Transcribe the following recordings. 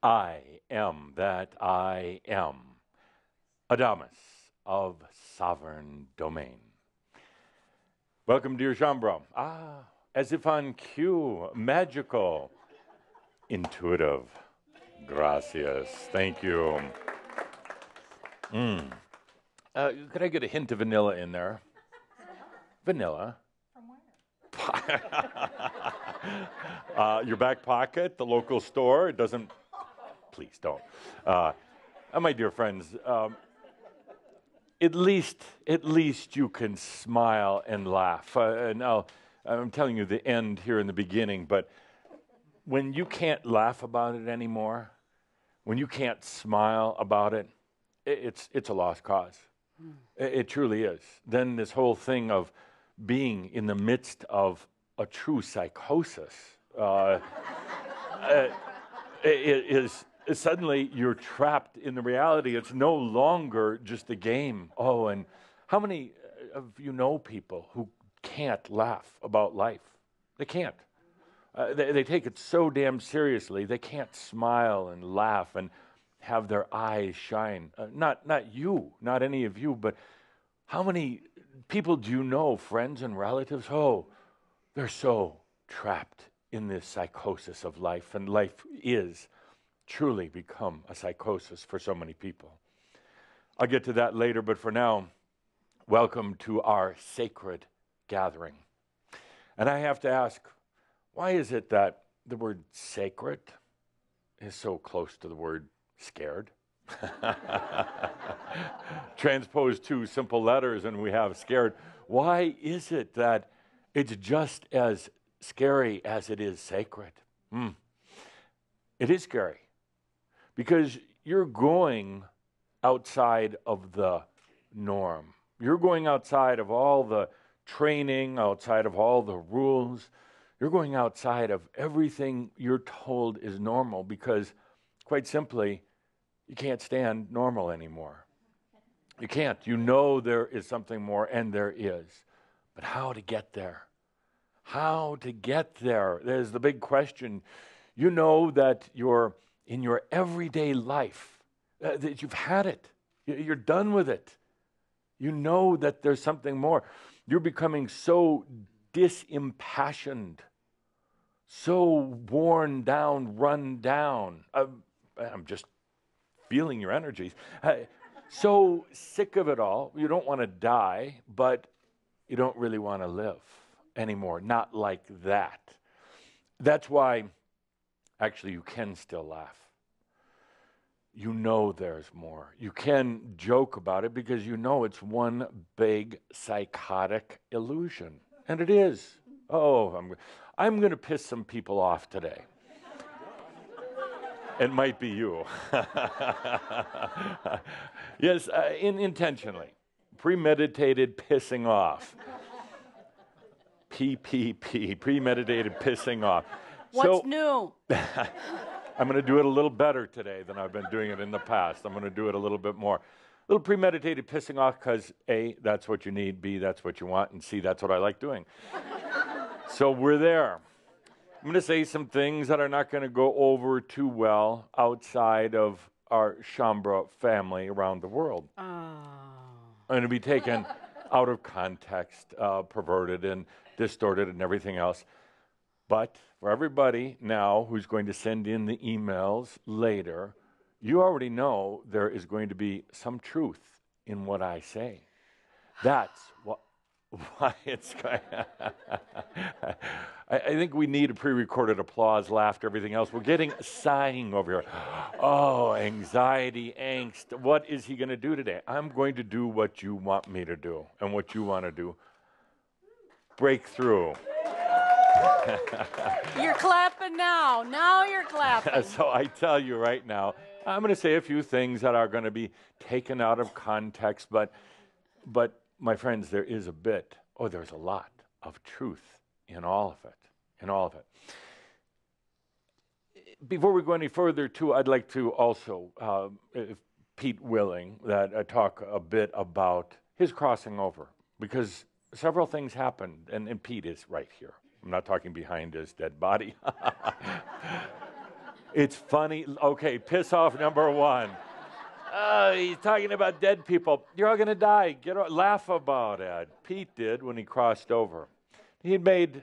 I am that I am, Adamus of sovereign domain. Welcome, dear Shambro. As if on cue, magical, intuitive. Gracias. Thank you. Could I get a hint of vanilla in there? Vanilla. Your back pocket, the local store. It doesn't. Please don't. My dear friends, at least you can smile and laugh. Now, I'm telling you the end here in the beginning, but when you can't laugh about it anymore, when you can't smile about it, it's a lost cause. It truly is. Then this whole thing of being in the midst of a true psychosis it is suddenly you're trapped in the reality. It's no longer just a game. Oh, and how many of you know people who can't laugh about life? They can't. They take it so damn seriously. They can't smile and laugh and have their eyes shine. Not you, not any of you, but how many people do you know, friends and relatives? Oh, they're so trapped in this psychosis of life, and life is truly become a psychosis for so many people. I'll get to that later, but for now, welcome to our sacred gathering. And I have to ask, why is it that the word sacred is so close to the word scared? Transpose two simple letters and we have scared. Why is it that it's just as scary as it is sacred? It is scary because you're going outside of the norm. You're going outside of all the training, outside of all the rules. You're going outside of everything you're told is normal because, quite simply, you can't stand normal anymore. You can't. You know there is something more, and there is. But how to get there? How to get there? There's the big question. You know that you're in your everyday life, that you've had it. You're done with it. You know that there's something more. You're becoming so disimpassioned, so worn down, run down. I'm just feeling your energies. So sick of it all. You don't want to die, but you don't really want to live anymore. Not like that. That's why, actually, you can still laugh. You know there's more. You can joke about it because you know it's one big psychotic illusion. And it is. Oh, I'm going to piss some people off today. It might be you. Yes, intentionally. Premeditated pissing off. PPP, premeditated pissing off. What's new? I'm going to do it a little better today than I've been doing it in the past. I'm going to do it a little bit more. A little premeditated pissing off because A, that's what you need, B, that's what you want, and C, that's what I like doing. So we're there. I'm going to say some things that are not going to go over too well outside of our Shambra family around the world. I'm going to be taken out of context, perverted and distorted and everything else. But for everybody now who's going to send in the emails later, you already know there is going to be some truth in what I say. That's why it's going. I think we need a pre-recorded applause, laughter, everything else. We're getting sighing over here. Oh, anxiety, angst. What is he going to do today? I'm going to do what you want me to do and what you want to do. Break through. You're clapping now. Now you're clapping. So I tell you right now, I'm going to say a few things that are going to be taken out of context, but my friends, there's a lot of truth in all of it. Before we go any further, too, I'd like to also, if Pete willing, that I talk a bit about his crossing over, because several things happened, and Pete is right here. I'm not talking behind his dead body. It's funny. Okay, piss off number one. He's talking about dead people. You're all going to die. Laugh about it. Pete did when he crossed over. He had made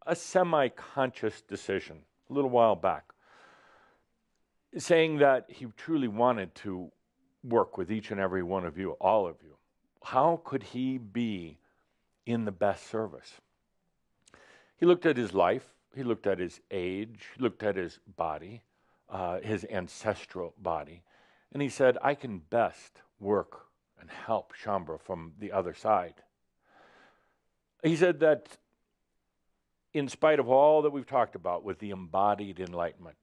a semi-conscious decision a little while back, saying that he truly wanted to work with each and every one of you, all of you. How could he be in the best service? He looked at his life. He looked at his age. He looked at his body, his ancestral body. And he said, I can best work and help Shaumbra from the other side. He said that in spite of all that we've talked about with the embodied enlightenment,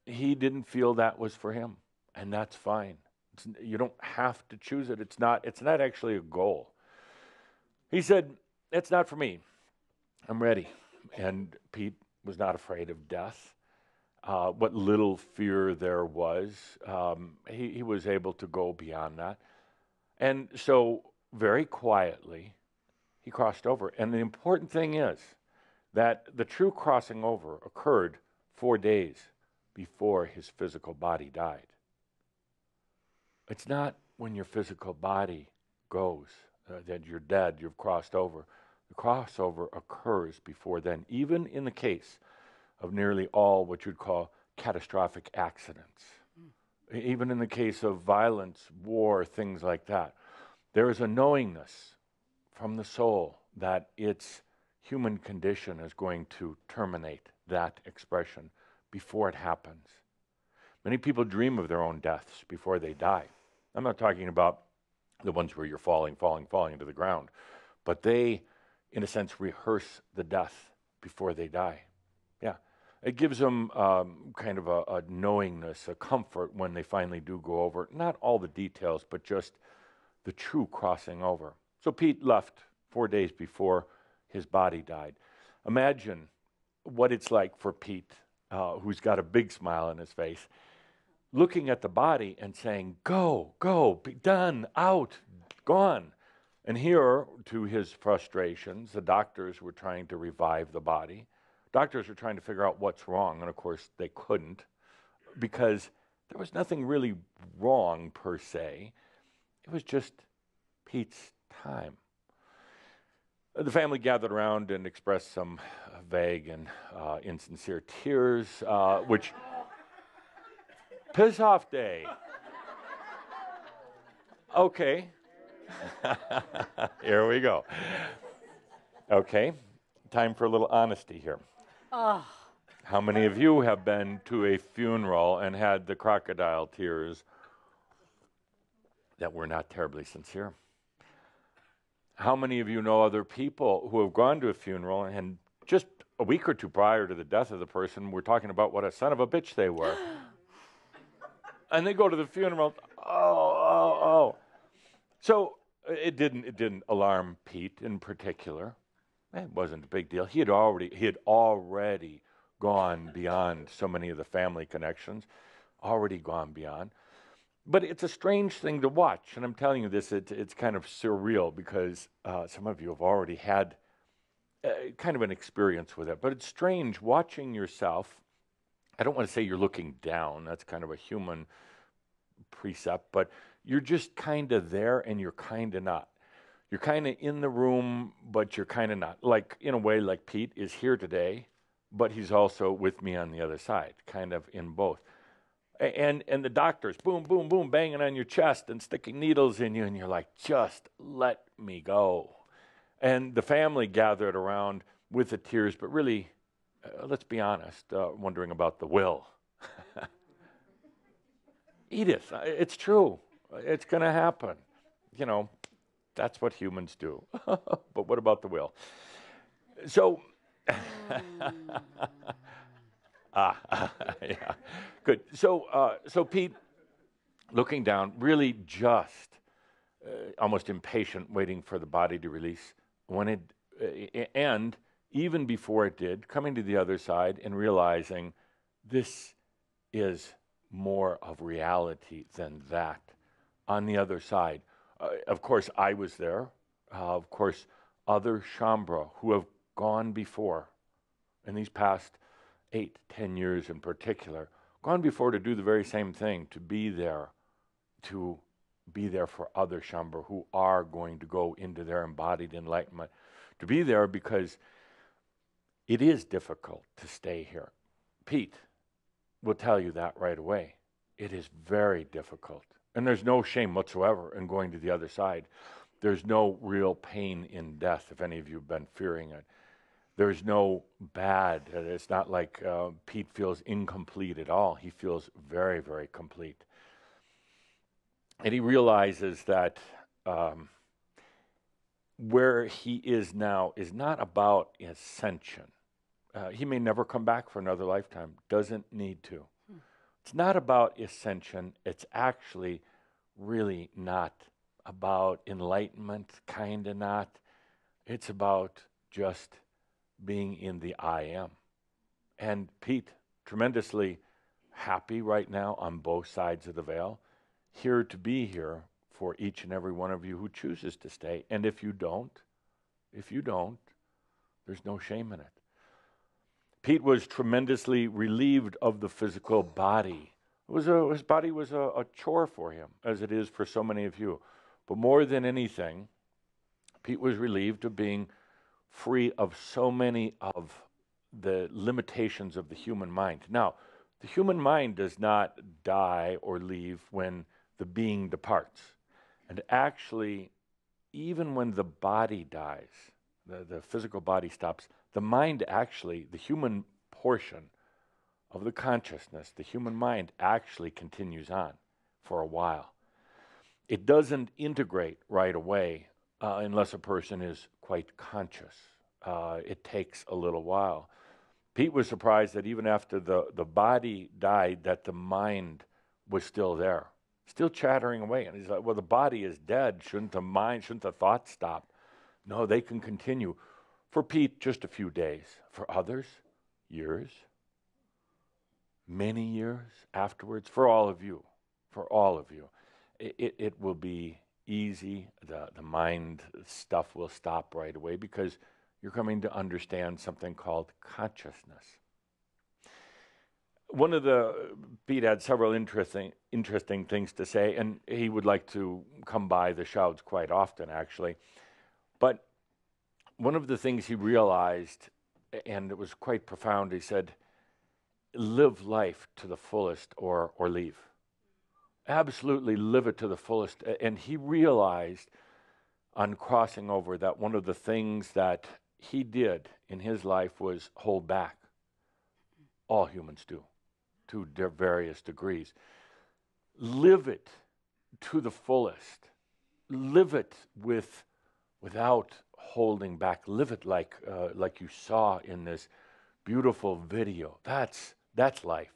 he didn't feel that was for him. And that's fine. You don't have to choose it. It's not actually a goal. He said, it's not for me. I'm ready. And Pete was not afraid of death. What little fear there was, he was able to go beyond that. And so very quietly, he crossed over. And the important thing is that the true crossing over occurred 4 days before his physical body died. It's not when your physical body goes that you're dead, you've crossed over. The crossover occurs before then, even in the case of nearly all what you'd call catastrophic accidents. Even in the case of violence, war, things like that. There is a knowingness from the soul that its human condition is going to terminate that expression before it happens. Many people dream of their own deaths before they die. I'm not talking about the ones where you're falling to the ground, but they, in a sense, rehearse the death before they die. Yeah. It gives them kind of a knowingness, a comfort when they finally do go over. Not all the details, but just the true crossing over. So Pete left 4 days before his body died. Imagine what it's like for Pete, who's got a big smile on his face, looking at the body and saying, go, be done, out, gone. And here, to his frustrations, the doctors were trying to revive the body. Doctors were trying to figure out what's wrong, and of course they couldn't, because there was nothing really wrong per se. It was just Pete's time. The family gathered around and expressed some vague and insincere tears, which piss off day. Okay. Here we go. Okay, time for a little honesty here. Oh. How many of you have been to a funeral and had the crocodile tears that were not terribly sincere? How many of you know other people who have gone to a funeral and just a week or two prior to the death of the person were talking about what a son of a bitch they were? And they go to the funeral, oh. So it didn't alarm Pete in particular. It wasn't a big deal. He had already gone beyond so many of the family connections, already gone beyond. But it's a strange thing to watch, and I'm telling you this, it's kind of surreal because some of you have already had kind of an experience with it. But it's strange watching yourself. I don't want to say you're looking down. That's kind of a human precept, but you're just kind of there and you're kind of not. You're kind of in the room, but you're kind of not. Like, in a way, like Pete is here today, but he's also with me on the other side, kind of in both. And the doctors, boom, boom, boom, banging on your chest and sticking needles in you, and you're like, just let me go. And the family gathered around with the tears, but really, let's be honest, wondering about the will. Edith, it's true. It's going to happen. You know, that's what humans do. But what about the will? So, yeah, good. So Pete, looking down, really just almost impatient, waiting for the body to release. And even before it did, coming to the other side and realizing this is more of reality than that. On the other side, of course, I was there. Of course, other Shaumbra who have gone before in these past 8-10 years in particular, gone before to do the very same thing, to be there for other Shambhar who are going to go into their embodied enlightenment, to be there because it is difficult to stay here. Pete will tell you that right away. It is very difficult. And there's no shame whatsoever in going to the other side. There's no real pain in death, if any of you have been fearing it. There's no bad. It's not like Pete feels incomplete at all. He feels very, very complete. And he realizes that where he is now is not about ascension. He may never come back for another lifetime. Doesn't need to. It's not about ascension. It's actually really not about enlightenment, kind of not. It's about just being in the I am. And Pete, tremendously happy right now on both sides of the veil, here to be here for each and every one of you who chooses to stay. And if you don't, there's no shame in it. Pete was tremendously relieved of the physical body. His body was a chore for him, as it is for so many of you. But more than anything, Pete was relieved of being free of so many of the limitations of the human mind. Now, the human mind does not die or leave when the being departs. And actually, even when the body dies, the physical body stops, the mind actually, the human portion of the consciousness, the human mind actually continues on for a while. It doesn't integrate right away unless a person is quite conscious. It takes a little while. Pete was surprised that even after the body died, that the mind was still there, still chattering away. And he's like, well, the body is dead. Shouldn't the thoughts stop? No, they can continue. For Pete, just a few days. For others, years, many years afterwards. For all of you, it will be easy. The mind stuff will stop right away because you're coming to understand something called consciousness. Pete had several interesting things to say, and he would like to come by the shouts quite often, actually. But one of the things he realized, and it was quite profound, he said, live life to the fullest or leave. Absolutely live it to the fullest. And he realized on crossing over that one of the things that he did in his life was hold back. All humans do, to their various degrees. Live it to the fullest. Live it without holding back. Live it like you saw in this beautiful video. That's life.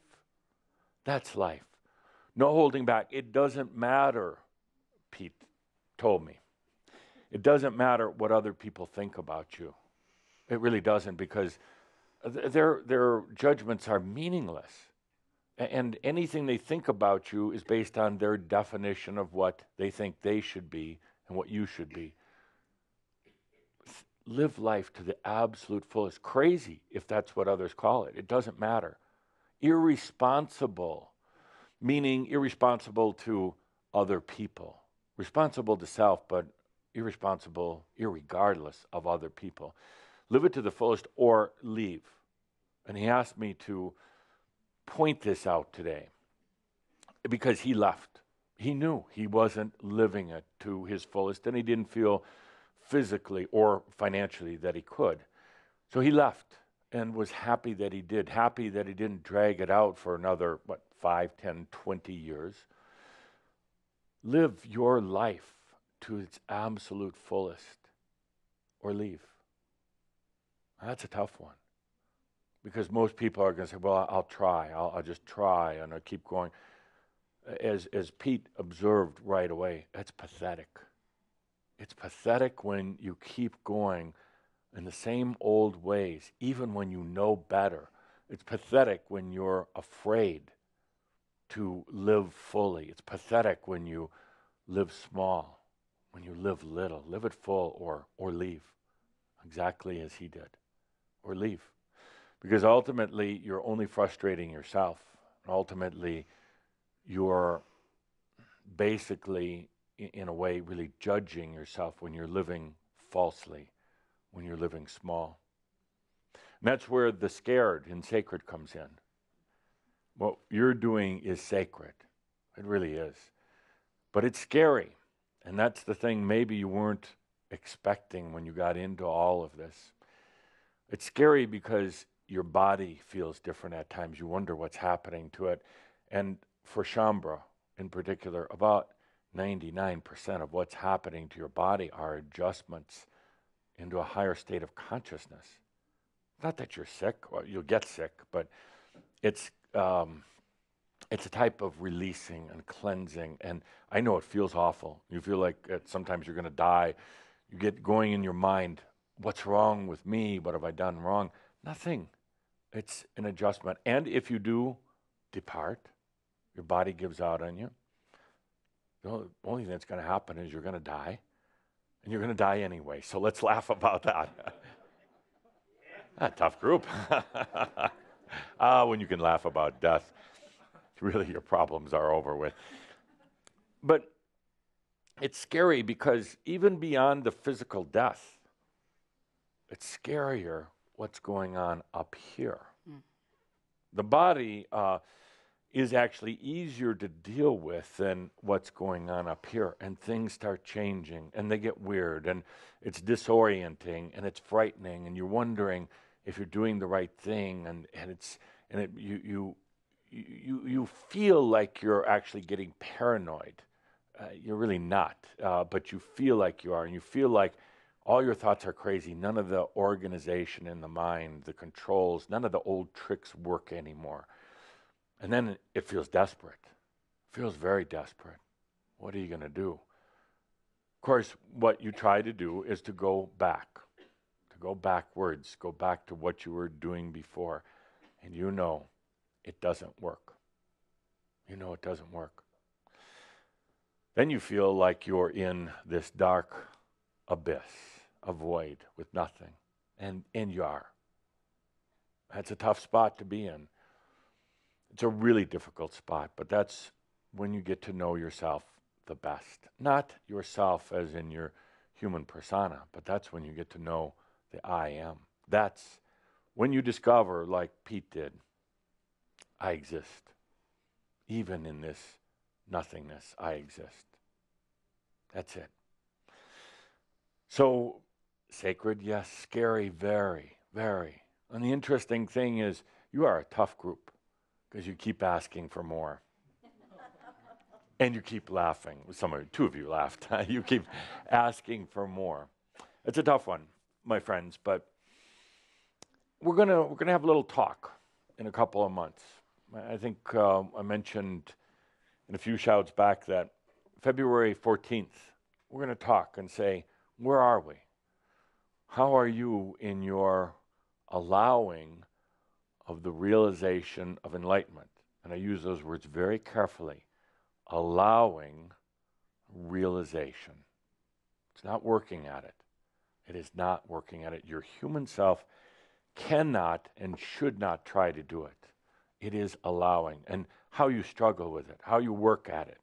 That's life. No holding back. It doesn't matter, Pete told me. It doesn't matter what other people think about you. It really doesn't, because their judgments are meaningless. And anything they think about you is based on their definition of what they think they should be and what you should be. Live life to the absolute fullest. Crazy, if that's what others call it. It doesn't matter. Irresponsible, meaning irresponsible to other people. Responsible to self, but irresponsible irregardless of other people. Live it to the fullest or leave. And he asked me to point this out today because he left. He knew he wasn't living it to his fullest, and he didn't feel physically or financially that he could. So he left and was happy that he did, happy that he didn't drag it out for another, 5, 10, 20 years. Live your life to its absolute fullest or leave. That's a tough one, because most people are going to say, well, I'll try. I'll just try and I'll keep going. As Pete observed right away, that's pathetic. It's pathetic when you keep going in the same old ways, even when you know better. It's pathetic when you're afraid to live fully. It's pathetic when you live small, when you live little. Live it full or leave, exactly as he did, or leave. Because ultimately, you're only frustrating yourself. Ultimately, you're basically, in a way, really judging yourself when you're living falsely, when you're living small. And that's where the scared and sacred comes in. What you're doing is sacred. It really is. But it's scary. And that's the thing maybe you weren't expecting when you got into all of this. It's scary because your body feels different at times. You wonder what's happening to it. And for Shaumbra in particular, about 99% of what's happening to your body are adjustments into a higher state of consciousness. Not that you're sick, or you'll get sick, but it's a type of releasing and cleansing. And I know it feels awful. You feel like sometimes you're going to die. You get going in your mind, what's wrong with me? What have I done wrong? Nothing. It's an adjustment. And if you do depart, your body gives out on you. The only thing that's going to happen is you're going to die. And you're going to die anyway. So let's laugh about that. A tough group. When you can laugh about death, really your problems are over with. But it's scary because even beyond the physical death, it's scarier what's going on up here. The body is actually easier to deal with than what's going on up here. And things start changing and they get weird and it's disorienting and it's frightening and you're wondering if you're doing the right thing you feel like you're actually getting paranoid. You're really not, but you feel like you are, and you feel like all your thoughts are crazy. None of the organization in the mind, the controls, none of the old tricks work anymore. And then it feels desperate. It feels very desperate. What are you going to do? Of course, what you try to do is to go back, to go backwards, go back to what you were doing before. And you know it doesn't work. You know it doesn't work. Then you feel like you're in this dark abyss, a void with nothing. And you are. That's a tough spot to be in. It's a really difficult spot, but that's when you get to know yourself the best. Not yourself as in your human persona, but that's when you get to know the I am. That's when you discover, like Pete did, I exist. Even in this nothingness, I exist. That's it. So, sacred, yes. Scary, very, very. And the interesting thing is, you are a tough group because you keep asking for more. And you keep laughing. Two of you laughed. You keep asking for more. It's a tough one, my friends, but we're gonna have a little talk in a couple of months. I think I mentioned in a few shouts back that February 14th, we're going to talk and say, where are we? How are you in your allowing of the realization of enlightenment? And I use those words very carefully. Allowing realization. It's not working at it. It is not working at it. Your human self cannot and should not try to do it. It is allowing. And how you struggle with it, how you work at it,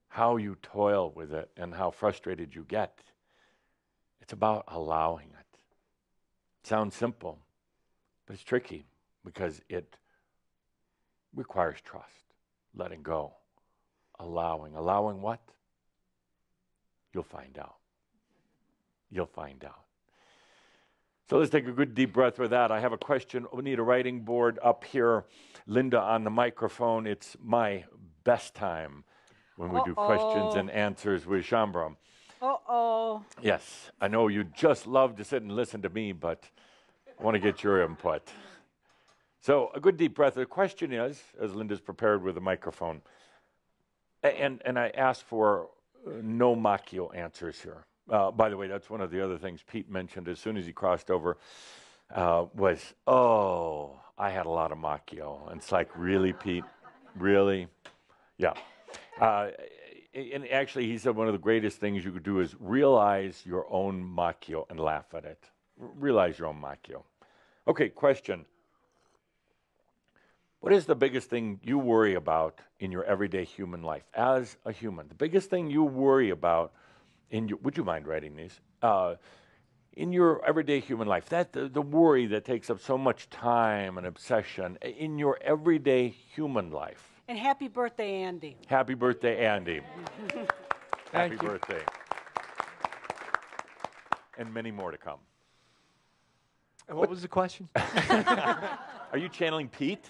how you toil with it, and how frustrated you get. It's about allowing it. It sounds simple, but it's tricky because it requires trust, letting go, allowing. Allowing what? You'll find out. You'll find out. So let's take a good deep breath with that. I have a question. We need a writing board up here. Linda on the microphone. It's my best time when we do questions and answers with Shaumbra. Uh-oh. Yes, I know you just love to sit and listen to me, but I want to get your input. So a good deep breath. The question is, as Linda's prepared with a microphone, and I asked for no macchio answers here. By the way, that's one of the other things Pete mentioned as soon as he crossed over was, I had a lot of macchio. And it's like, really, Pete? Really? Yeah. And actually, he said one of the greatest things you could do is realize your own macchio and laugh at it. Realize your own macchio. Okay, question. What is the biggest thing you worry about in your everyday human life as a human? The biggest thing you worry about in your, would you mind writing these? In your everyday human life, that the worry that takes up so much time and obsession in your everyday human life. And happy birthday, Andy. Happy birthday, Andy. Happy birthday. And many more to come. And what was the question? Are you channeling Pete?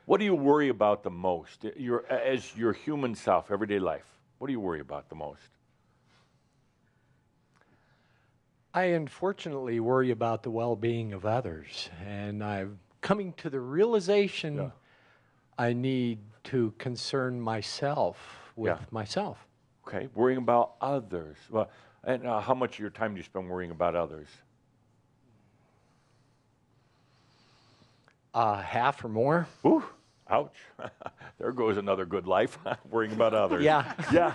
What do you worry about the most? As your human self, everyday life, what do you worry about the most? I unfortunately worry about the well-being of others, and I'm coming to the realization I need to concern myself with myself. Okay, worrying about others. Well, and how much of your time do you spend worrying about others? Half or more. Ooh, ouch. There goes another good life, worrying about others. Yeah. Yeah.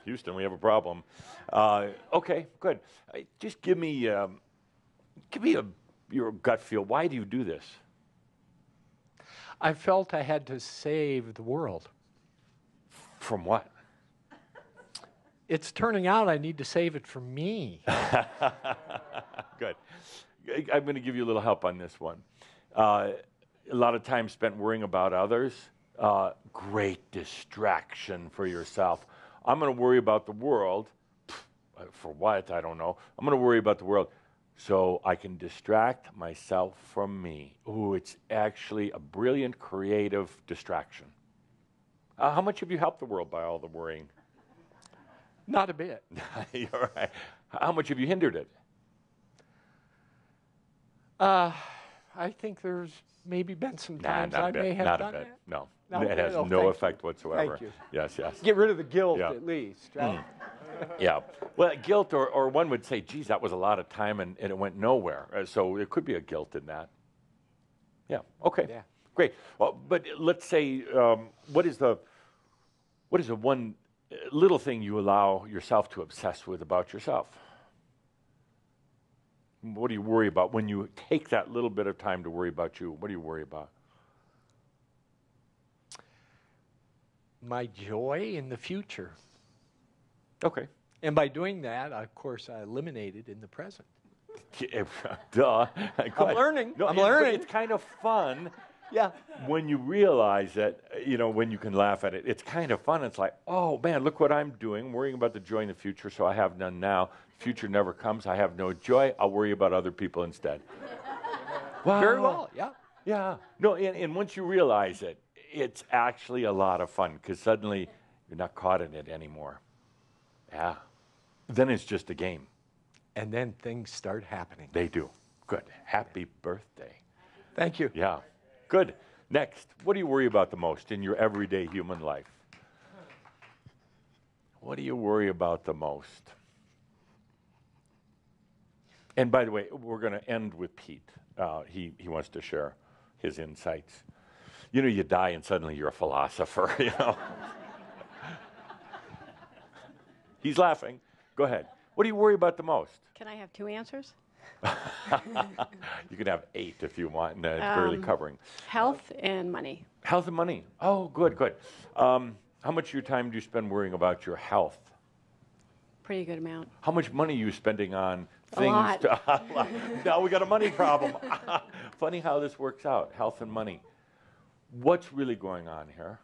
Houston, we have a problem. Okay, good. Just give me your gut feel. Why do you do this? I felt I had to save the world. From what? It's turning out I need to save it from me. Good. I'm going to give you a little help on this one. A lot of time spent worrying about others. Great distraction for yourself. I'm going to worry about the world. For what? I don't know. I'm going to worry about the world so I can distract myself from me. Ooh, it's actually a brilliant, creative distraction. How much have you helped the world by all the worrying? Not a bit. You're right. How much have you hindered it? I think there's maybe been some times I may have done that. No, No, it has no, no thank effect whatsoever. Thank you. Yes, yes. Get rid of the guilt Yeah. at least. Right? Yeah. Well, guilt, or one would say, geez, that was a lot of time and it went nowhere. So there could be a guilt in that. Yeah. Okay. Yeah. Great. Well, but let's say, what is the one little thing you allow yourself to obsess with about yourself? What do you worry about when you take that little bit of time to worry about you? What do you worry about? My joy in the future. Okay. And by doing that, of course, I eliminated in the present. Duh. I'm learning. No, I'm learning. It's kind of fun. Yeah. When you realize that, when you can laugh at it, it's kind of fun. It's like, oh, man, look what I'm doing, worrying about the joy in the future, so I have none now. Future never comes. I have no joy. I'll worry about other people instead. Wow. Very well, yeah. Yeah. No, and once you realize it, it's actually a lot of fun because suddenly you're not caught in it anymore. Yeah. Then it's just a game. And then things start happening. They do. Good. Happy birthday. Thank you. Yeah. Good. Next, what do you worry about the most in your everyday human life? What do you worry about the most? And by the way, we're going to end with Pete. He wants to share his insights. You die and suddenly you're a philosopher, He's laughing. Go ahead. What do you worry about the most? Can I have two answers? You can have 8 if you want, and it's barely covering. Health and money. Health and money. Oh, good, good. How much of your time do you spend worrying about your health? Pretty good amount. How much money are you spending on A things? lot. Now we got a money problem. Funny how this works out, health and money. What's really going on here?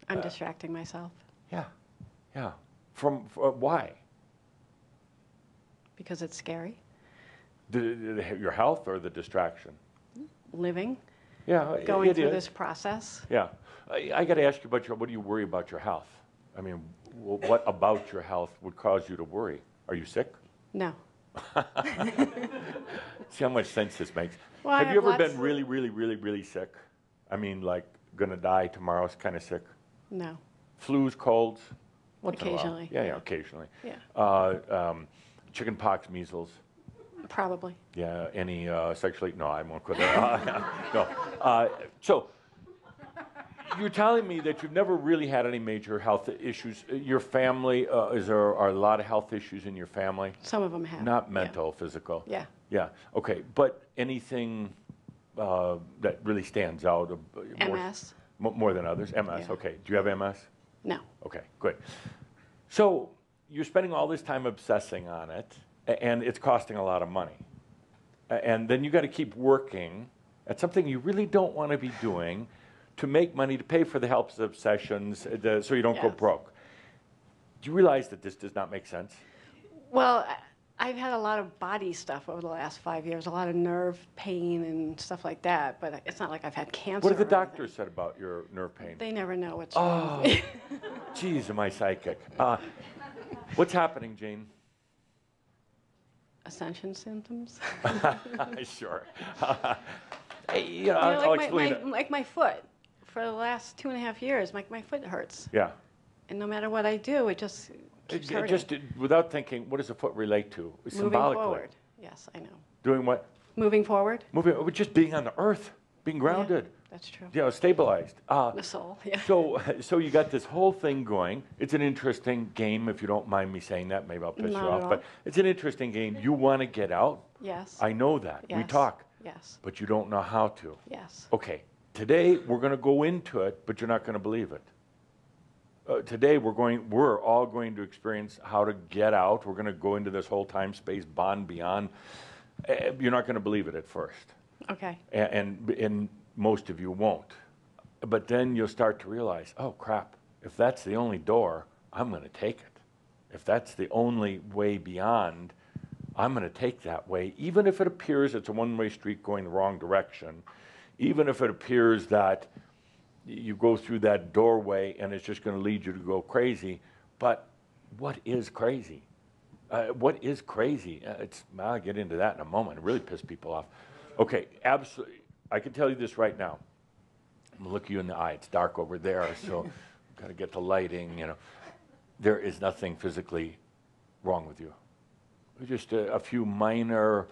I'm distracting myself Yeah, yeah. Why? because it's scary. Your health or the distraction? Living, Yeah, going it through is. this process. Yeah. I got to ask you about what do you worry about your health? I mean, what about your health would cause you to worry? Are you sick? No. See how much sense this makes. Well, I Have you have ever been lots- really, really, really, really sick? I mean, like, gonna die tomorrow, kind of sick? No. Flus, colds? Once in a while. Occasionally. Yeah, occasionally. Yeah. Chicken pox, measles. Probably. Yeah, any sexually? No, I won't go there. No. So you're telling me that you've never really had any major health issues. Your family, are a lot of health issues in your family? Some of them have. Not yeah. mental, physical? Yeah. Yeah, okay. But anything that really stands out? MS? More than others? MS, Yeah. okay. Do you have MS? No. Okay, good. So you're spending all this time obsessing on it, and it's costing a lot of money. And then you got to keep working at something you really don't want to be doing to make money to pay for the health obsessions so you don't go Yes. broke. Do you realize that this does not make sense? Well, I've had a lot of body stuff over the last 5 years, a lot of nerve pain and stuff like that, but it's not like I've had cancer. What have the or anything. doctors said about your nerve pain? They never know what's wrong with me. Geez, am I psychic? What's happening, Jane? Ascension symptoms? Sure. Hey, You know, I'll like explain it. like my foot. For the last 2.5 years, my foot hurts. Yeah. And no matter what I do, it just keeps hurting. Just without thinking, what does the foot relate to? Moving Symbolically. forward. Yes, I know. Doing what? Moving forward? Moving, just being on the earth, being grounded, That's true. stabilized. The soul, yeah. So you got this whole thing going. It's an interesting game, if you don't mind me saying that. Maybe I'll piss you Not at off, all. but it's an interesting game. You want to get out. Yes. I know that. We Yes. talk, Yes. but you don't know how to. Yes. Okay, today we're going to go into it, but you're not going to believe it. Today we're all going to experience how to get out. We're going to go into this whole time-space bond beyond. You're not going to believe it at first, Okay. and most of you won't. But then you'll start to realize, oh crap! If that's the only door, I'm going to take it. If that's the only way beyond, I'm going to take that way, even if it appears it's a one-way street going the wrong direction, even if it appears that you go through that doorway and it's just going to lead you to go crazy. But what is crazy? What is crazy? I'll get into that in a moment. It really pissed people off. Okay, absolutely. I can tell you this right now. I'm going to look you in the eye. It's dark over there, so got to get the lighting, There is nothing physically wrong with you. Just a few minor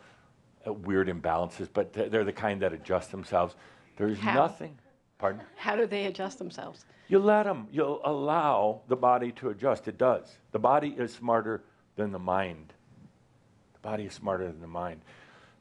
weird imbalances, but they're the kind that adjust themselves. There's How? nothing. Pardon? How do they adjust themselves? You let them. You'll allow the body to adjust. It does. The body is smarter than the mind. The body is smarter than the mind.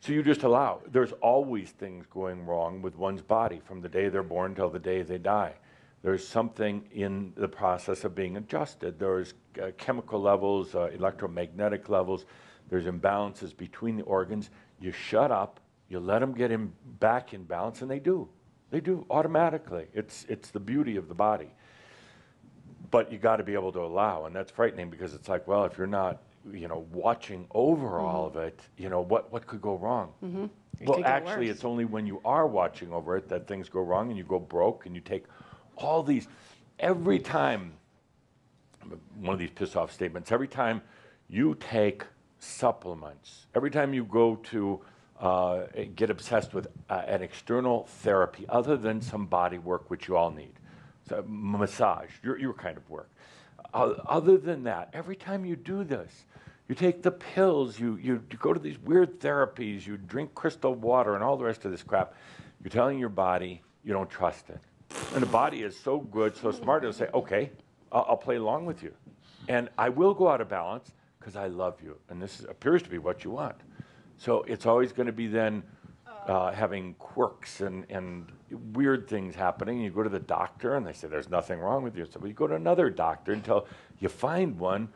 So you just allow. There's always things going wrong with one's body from the day they're born till the day they die. There's something in the process of being adjusted. There's chemical levels, electromagnetic levels. There's imbalances between the organs. You shut up. You let them get back in balance, and they do. They do automatically. It's the beauty of the body. But you got to be able to allow, and that's frightening because it's like, well, if you're not, watching over all of it, what could go wrong? It Well, could get actually, worse. it's only when you are watching over it that things go wrong, and you go broke, and you take all these. Every time, one of these piss-off statements. Every time you take supplements, every time you go to get obsessed with an external therapy other than some body work, which you all need, so massage, your kind of work. Other than that, every time you do this, you take the pills, you go to these weird therapies, you drink crystal water and all the rest of this crap, you're telling your body you don't trust it. And the body is so good, so smart, it'll say, okay, I'll play along with you. And I will go out of balance because I love you. And this appears to be what you want. So it's always going to be then having quirks and weird things happening. You go to the doctor and they say there's nothing wrong with you. So you go to another doctor until you find one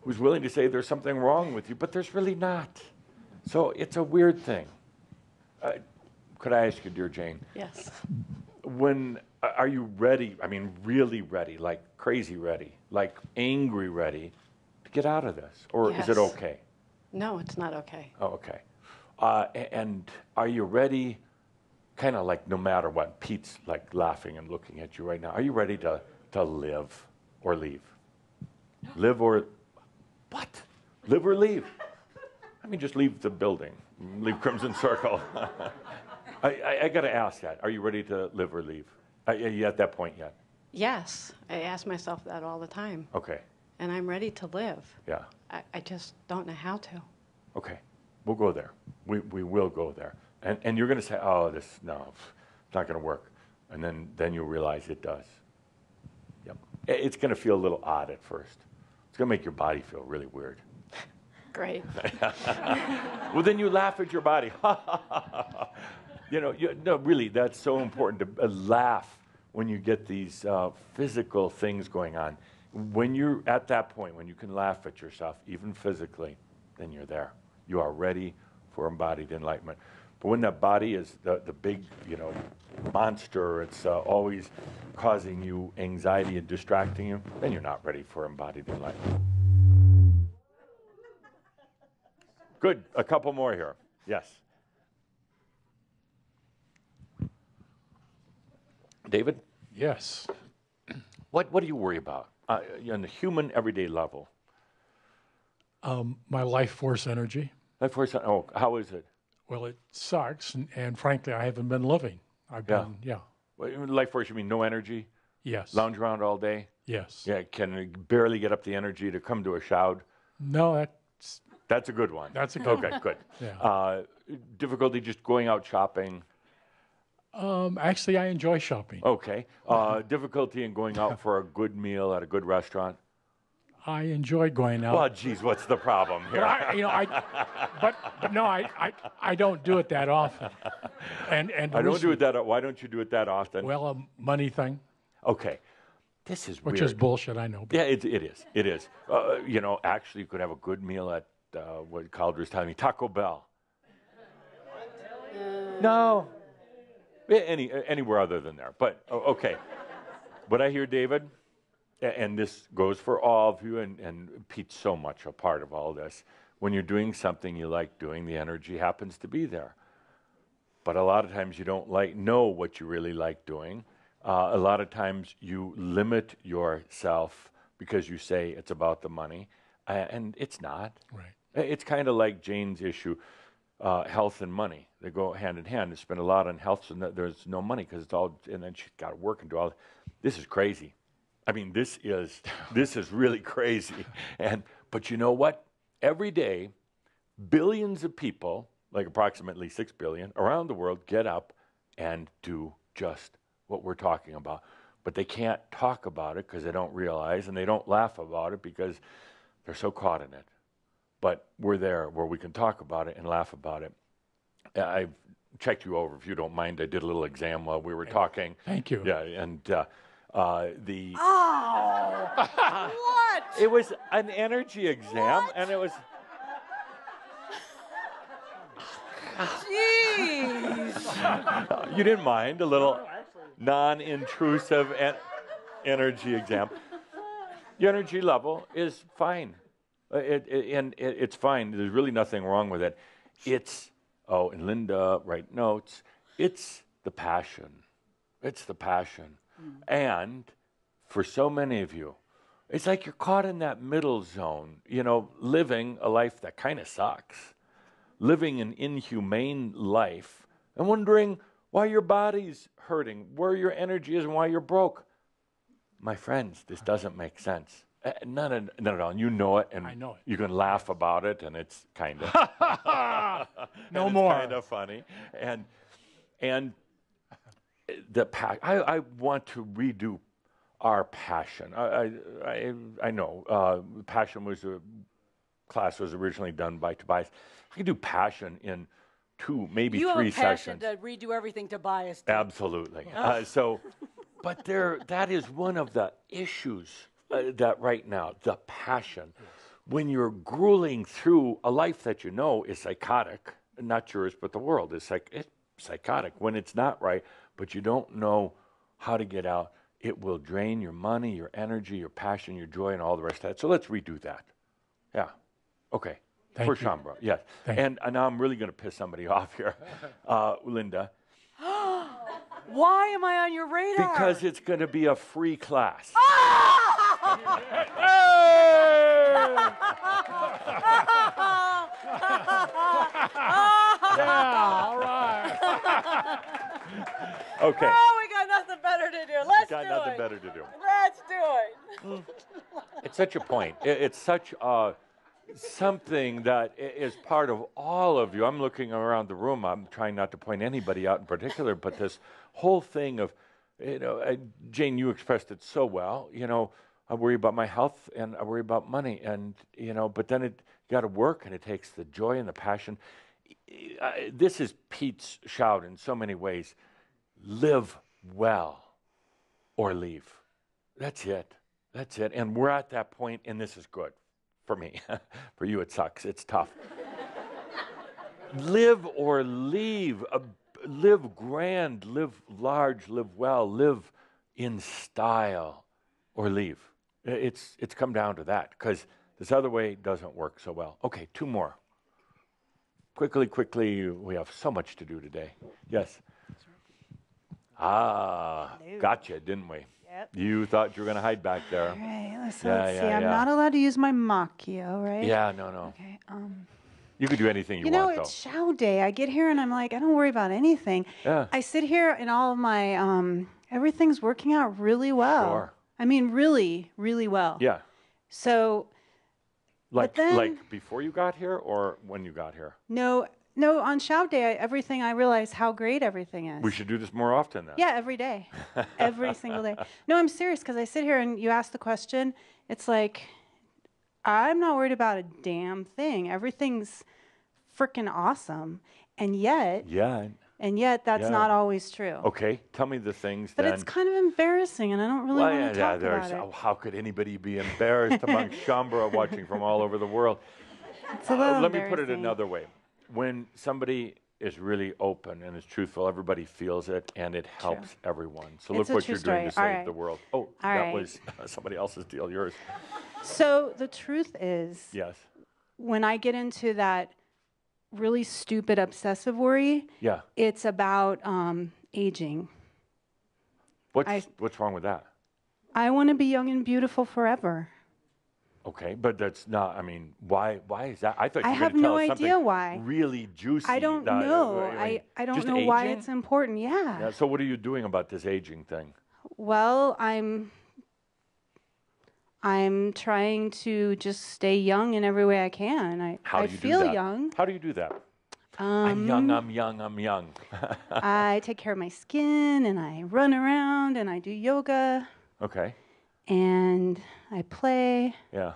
who's willing to say there's something wrong with you, but there's really not. So it's a weird thing. Could I ask you, dear Jane, Yes. when are you ready? I mean, really ready, like crazy ready, like angry ready to get out of this? Or is it Yes. okay? No, it's not okay. Oh, okay. And are you ready, kind of like no matter what? Pete's like laughing and looking at you right now. Are you ready to live or leave? Live or what? Live or leave? I mean, just leave the building. Leave Crimson Circle. I got to ask that. Are you ready to live or leave? Are you at that point yet? Yes. I ask myself that all the time. Okay. And I'm ready to live. Yeah. I just don't know how to. Okay. We'll go there. We will go there. And you're going to say, oh, no, it's not going to work. And then you'll realize it does. Yep. It's going to feel a little odd at first. It's going to make your body feel really weird. Great. Well, then you laugh at your body. No, really, that's so important to laugh when you get these physical things going on. When you're at that point, when you can laugh at yourself, even physically, then you're there. You are ready for embodied enlightenment. But when that body is the big, monster, it's always causing you anxiety and distracting you, then you're not ready for embodied enlightenment. Good. A couple more here. Yes. David? Yes. What do you worry about on the human everyday level? My life force energy. Life force. Oh, how is it? Well, it sucks, and frankly, I haven't been living. I've been, Life force, you mean no energy? Yes. Lounge around all day? Yes. Yeah, can barely get up the energy to come to a shout? No, That's a good one. that's a good Okay, good. Yeah. Difficulty just going out shopping? Actually, I enjoy shopping. Okay. Difficulty in going out for a good meal at a good restaurant? I enjoy going out. Well, geez, what's the problem here? But no, I don't do it that often. And I don't do it that. Why don't you do it that often? Well, a money thing, Okay. This is which weird. is bullshit, I know. But Yeah, it is. It is. Actually, you could have a good meal at what Calder's telling me, Taco Bell. No. Anywhere other than there. But okay. What I hear, David, and this goes for all of you, and Pete's so much a part of all this. When you're doing something you like doing, the energy happens to be there. But a lot of times you don't know what you really like doing. A lot of times you limit yourself because you say it's about the money, and it's not. right. It's kind of like Jane's issue, health and money. They go hand in hand. They spend a lot on health, so there's no money because it's all, and then she's got to work and do all. This is crazy. I mean, this is really crazy. But you know what? Every day, billions of people, like approximately 6 billion around the world, get up and do just what we're talking about. But they can't talk about it because they don't realize, and they don't laugh about it because they're so caught in it. But we're there where we can talk about it and laugh about it. I've checked you over, if you don't mind. I did a little exam while we were talking. Thank you. Yeah, and the... Oh, what? It was an energy exam, and it was... Jeez. You didn't mind a little non-intrusive energy exam. Your energy level is fine. It's fine. There's really nothing wrong with it. And Linda, write notes. It's the passion. It's the passion. And for so many of you, it's like you're caught in that middle zone, living a life that kind of sucks, living an inhumane life, and wondering why your body's hurting, where your energy is, and why you're broke. My friends, this doesn't make sense. None at all. You know it, and I know it. You can laugh about it, and it's kind of No more. kind of funny, and I want to redo our passion. I know passion class was originally done by Tobias. I can do passion in 2, maybe You 3 have a passion sessions. to redo everything Tobias did. Absolutely. But that is one of the issues that right now, the passion. When you're grueling through a life that you know is psychotic, not yours, but the world is it's psychotic when it's not right, but you don't know how to get out. It will drain your money, your energy, your passion, your joy, and all the rest of that. So let's redo that. Yeah. Okay. Thank For you. Shaumbra, yes. Thank And now I'm really going to piss somebody off here. Linda. Why am I on your radar? Because it's going to be a free class. Yeah, all right. Okay. Oh, we got nothing better to do. Let's Got do nothing it. better to do. Let's do it. It's such a point. It's such something that is part of all of you. I'm looking around the room. I'm trying not to point anybody out in particular, but this whole thing of Jane, you expressed it so well. I worry about my health and I worry about money, and but then you got to work, and it takes the joy and the passion. This is Pete's shout in so many ways. Live well or leave. That's it. That's it. And we're at that point, and this is good for me. For you, it sucks. It's tough. Live or leave. Live grand, live large, live well, live in style, or leave. It's come down to that, because this other way doesn't work so well. Okay, 2 more. Quickly, we have so much to do today. Yes. Gotcha, didn't we? Yep. You thought you were going to hide back there. All right, let's see. Yeah. I'm not allowed to use my Macchio, right? Yeah, no. Okay. You could do anything you You know, want, it's show day. I get here and I'm like, I don't worry about anything. Yeah. I sit here and all of my, everything's working out really well. Sure. I mean, really, really well. Yeah. So, Like, but then, like before you got here or when you got here? no, on show day, I realize how great everything is. We should do this more often then. Yeah, every day. Every single day. No, I'm serious, because I sit here and you ask the question, it's like, I'm not worried about a damn thing. Everything's freaking awesome. And yet, Yeah. that's Yeah. not always true. Okay, tell me the things But then. it's kind of embarrassing, and I don't really want to talk about it. How could anybody be embarrassed among Shaumbra watching from all over the world? It's a little Let me put it embarrassing. another way. When somebody is really open and is truthful, everybody feels it, and it helps everyone. So It's look a what true you're doing to story. All save right. the world. Oh, All that right. was somebody else's deal, yours. So the truth is, Yes. when I get into that really stupid obsessive worry, Yeah. it's about aging. What's wrong with that? I want to be young and beautiful forever. Okay, but that's not. I mean, why is that? I thought you I were have going to tell no us idea something why. really juicy. I don't know. I don't just know why aging? it's important. Yeah. Yeah, so what are you doing about this aging thing? Well, I'm trying to just stay young in every way I can. How I do you feel do that? young. How do you do that? I'm young. I take care of my skin, and I run around, and I do yoga, Okay. and I play. Yeah.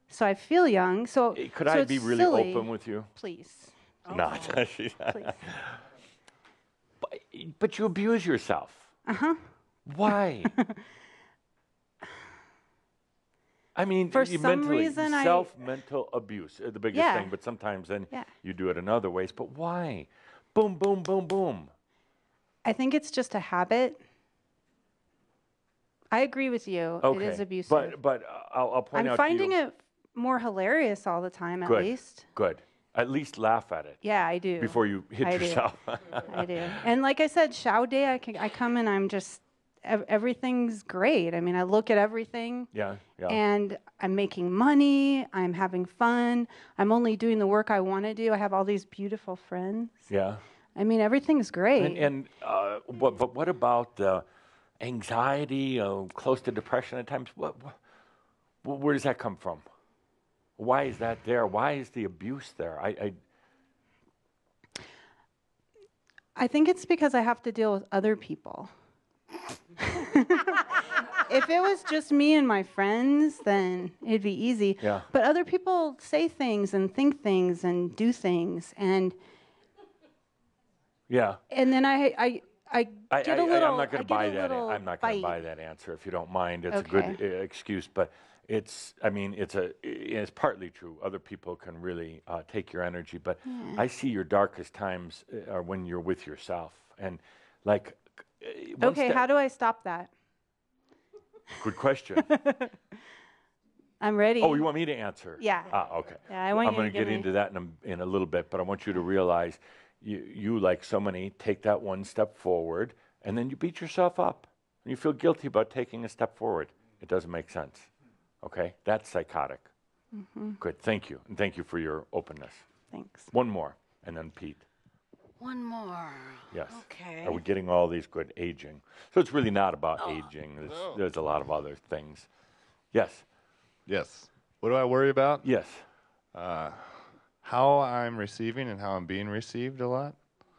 So I feel young. So Could so I it's be really silly. open with you? Please. Not. Please. But you abuse yourself. Uh-huh. Why? I mean, For you some mentally, reason, self-mental abuse, the biggest Yeah. thing. But sometimes then Yeah. you do it in other ways. But why? Boom, boom, boom, boom. I think it's just a habit. I agree with you. Okay. It is abusive. But I'll point I'm out finding to you. it more hilarious all the time, at Good. least. Good. At least laugh at it Yeah, I do. before you hit I do. yourself. I do. And like I said, show day, I come and I'm just, everything's great. I mean, I look at everything. Yeah. And I'm making money. I'm having fun. I'm only doing the work I want to do. I have all these beautiful friends. Yeah. I mean, everything's great. But what about the anxiety, close to depression at times? Where does that come from? Why is that there? Why is the abuse there? I think it's because I have to deal with other people. If it was just me and my friends, then it'd be easy. Yeah. But other people say things and think things and do things, and Yeah. then I get a little. I'm not going to buy that. I'm not going to bite. buy that answer if you don't mind. It's a Okay. good excuse, but it's. I mean, it's partly true. Other people can really take your energy, but I see your darkest times are when you're with yourself, and like. Okay, how do I stop that? Good question. I'm ready. Oh, you want me to answer? Yeah. Okay. Yeah, I want I'm you going to to give get me- into that in a little bit, but I want you to realize you, like so many, take that one step forward, and then you beat yourself up. And you feel guilty about taking a step forward. It doesn't make sense. Okay? That's psychotic. Mm-hmm. Good. Thank you. And thank you for your openness. Thanks. One more, and then Pete. One more. Yes. Okay. Are we getting all these good aging? So it's really not about aging. There's a lot of other things. Yes. Yes. What do I worry about? Yes. How I'm receiving and how I'm being received a lot.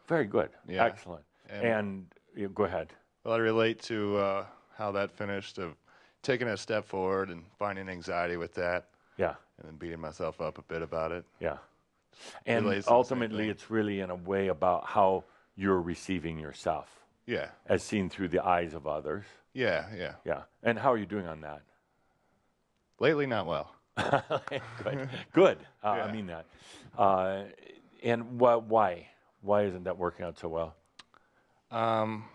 Very good. Yeah. Excellent. And go ahead. Well, I relate to how that finished, of taking a step forward and finding anxiety with that, Yeah, and then beating myself up a bit about it. yeah. And Relates to the same ultimately, thing. it's really in a way about how you're receiving yourself Yeah, as seen through the eyes of others. yeah, yeah. Yeah. And how are you doing on that? Lately, not well. Good. Good. I Yeah. mean that. And why? Why isn't that working out so well?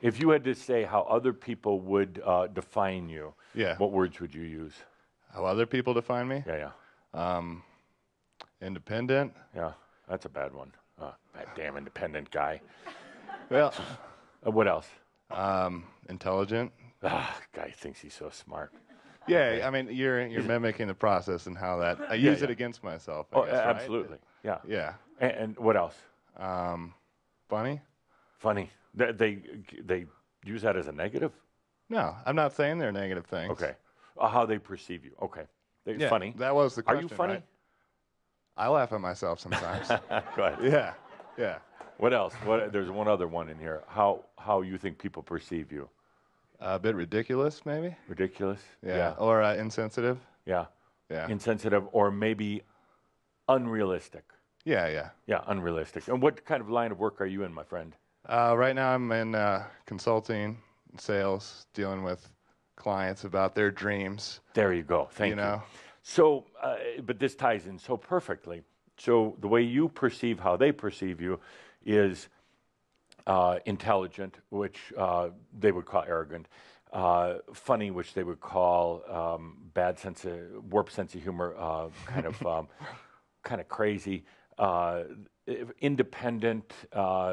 If you had to say how other people would define you, Yeah. what words would you use? How other people define me? Yeah, yeah, Independent. yeah. That's a bad one. That damn independent guy. Well, What else? intelligent. Guy thinks he's so smart. Yeah, I mean, you're mimicking the process and how that I use it yeah. against myself. I Oh, guess, right? absolutely. Yeah. Yeah. And what else? Funny? Funny. They use that as a negative. No, I'm not saying they're negative things. Okay. How they perceive you. Okay. Yeah, Funny. That was the Are question. you funny? Right? I laugh at myself sometimes. Go ahead. Yeah. Yeah. What else? There's one other one in here. How you think people perceive you? A bit ridiculous, maybe. Ridiculous? Yeah. Or insensitive. Yeah. Yeah. Insensitive or maybe unrealistic. Yeah. Yeah. Yeah, unrealistic. And what kind of line of work are you in, my friend? Right now, I'm in consulting, sales, dealing with clients about their dreams. There you go. Thank you. know. So, but this ties in so perfectly. So the way you perceive how they perceive you is intelligent, which they would call arrogant, funny, which they would call warped sense of humor, kind of crazy. Independent,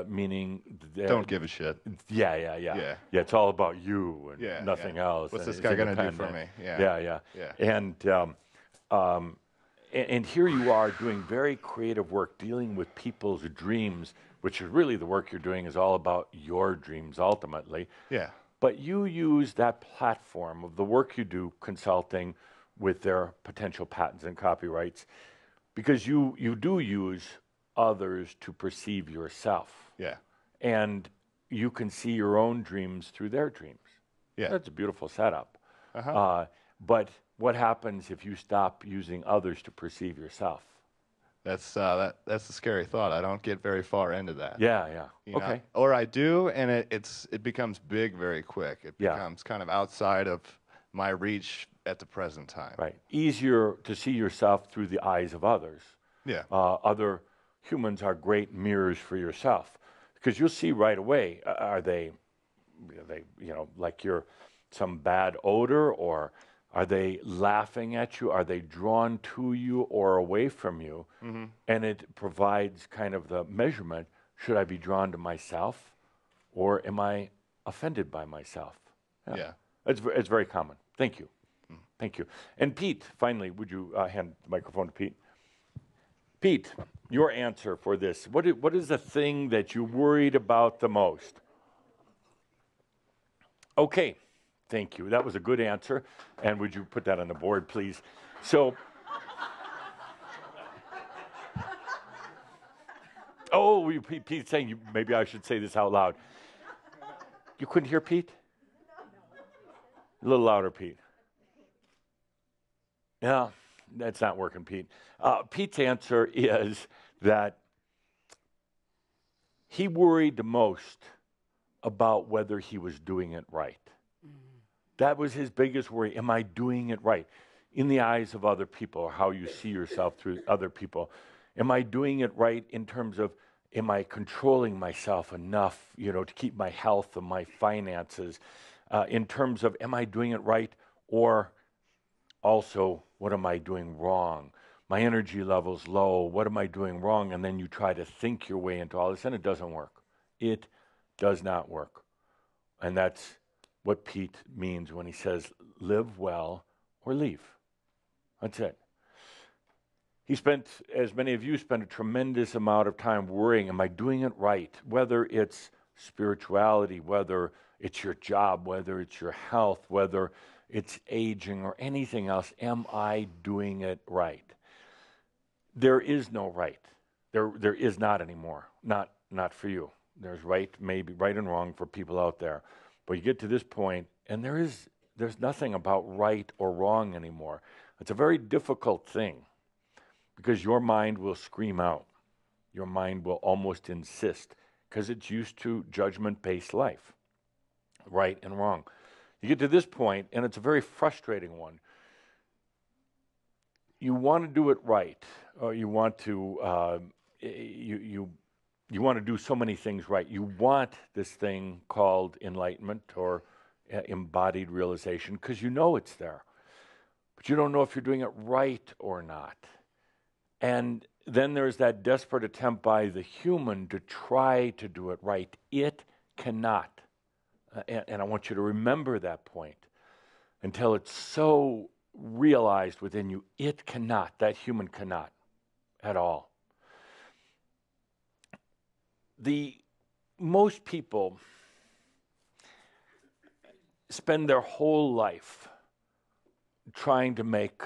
meaning Don't give a shit. yeah. It's all about you and Yeah, nothing yeah. else. What's and this it's guy gonna do for independent. me? Yeah. Yeah. And here you are doing very creative work, dealing with people's dreams, which is really the work you're doing is all about your dreams ultimately. Yeah. But you use that platform of the work you do consulting with their potential patents and copyrights because you do use others to perceive yourself. Yeah. And you can see your own dreams through their dreams. Yeah. That's a beautiful setup. Uh-huh. But what happens if you stop using others to perceive yourself? That's the scary thought. I don't get very far into that. Yeah. You know? Okay. Or I do, and it becomes big very quick. It Yeah. becomes kind of outside of my reach at the present time. Right. Easier to see yourself through the eyes of others. Yeah. Other humans are great mirrors for yourself because you'll see right away, are they, like you're some bad odor, or are they laughing at you? Are they drawn to you or away from you? Mm-hmm. And it provides kind of the measurement. Should I be drawn to myself or am I offended by myself? Yeah. It's very common. Thank you. Thank you. And Pete, finally, would you hand the microphone to Pete? Pete, your answer for this. What is the thing that you worried about the most? Okay. Thank you. That was a good answer. And would you put that on the board, please? So, Pete's saying maybe I should say this out loud. You couldn't hear Pete? A little louder, Pete. Yeah, that's not working, Pete. Pete's answer is that he worried the most about whether he was doing it right. That was his biggest worry. Am I doing it right? In the eyes of other people, or how you see yourself through other people. Am I doing it right in terms of, am I controlling myself enough, to keep my health and my finances? In terms of, am I doing it right? Or also, what am I doing wrong? My energy level's low. What am I doing wrong? And then you try to think your way into all this, and it doesn't work. It does not work. And that's what Pete means when he says, live well or leave. That's it. He spent, as many of you spend, a tremendous amount of time worrying, am I doing it right? Whether it's spirituality, whether it's your job, whether it's your health, whether it's aging or anything else, am I doing it right? There is no right. There is not anymore. Not for you. There's right, maybe right and wrong for people out there. But you get to this point, and there's nothing about right or wrong anymore. It's a very difficult thing because your mind will scream out. Your mind will almost insist because it's used to judgment-based life, right and wrong. You get to this point, and it's a very frustrating one. You want to do it right, or you want to you want to do so many things right. You want this thing called enlightenment or embodied realization because you know it's there, but you don't know if you're doing it right or not. And then there's that desperate attempt by the human to try to do it right. It cannot. And I want you to remember that point until it's so realized within you. It cannot. That human cannot at all. Most people spend their whole life trying to make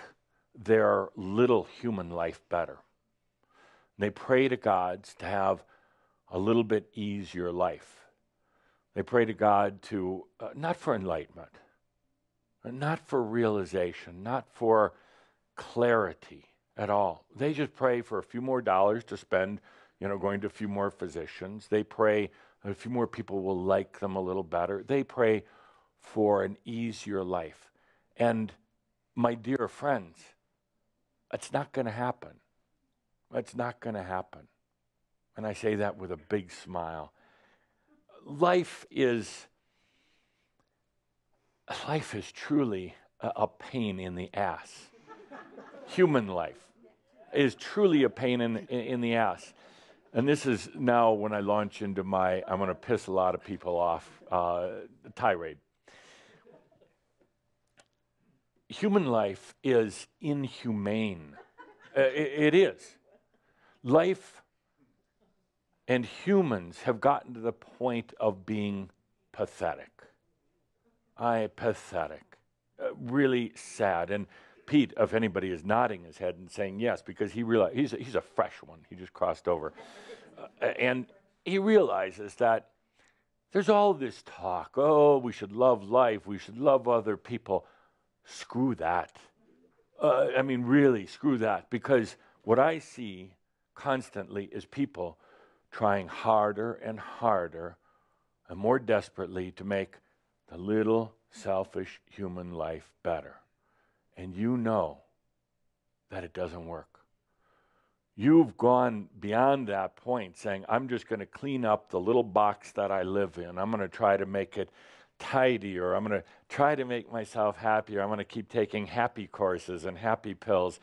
their little human life better. They pray to gods to have a little bit easier life. They pray to God to, not for enlightenment, not for realization, not for clarity at all. They just pray for a few more dollars to spend, going to a few more physicians. They pray a few more people will like them a little better. They pray for an easier life. And my dear friends, it's not going to happen. It's not going to happen. And I say that with a big smile. Life is truly a pain in the ass. Human life is truly a pain in the ass. And this is now when I launch into I'm going to piss a lot of people off, tirade. Human life is inhumane. It is. Life and humans have gotten to the point of being pathetic. Pathetic. Really sad. And Pete, if anybody is nodding his head and saying yes, because he realized he's a fresh one. He just crossed over. And he realizes that there's all this talk. Oh, we should love life. We should love other people. Screw that. Really, screw that. Because what I see constantly is people trying harder and harder and more desperately to make the little selfish human life better. And you know that it doesn't work. You've gone beyond that point saying, I'm just going to clean up the little box that I live in. I'm going to try to make it tidier. I'm going to try to make myself happier. I'm going to keep taking happy courses and happy pills.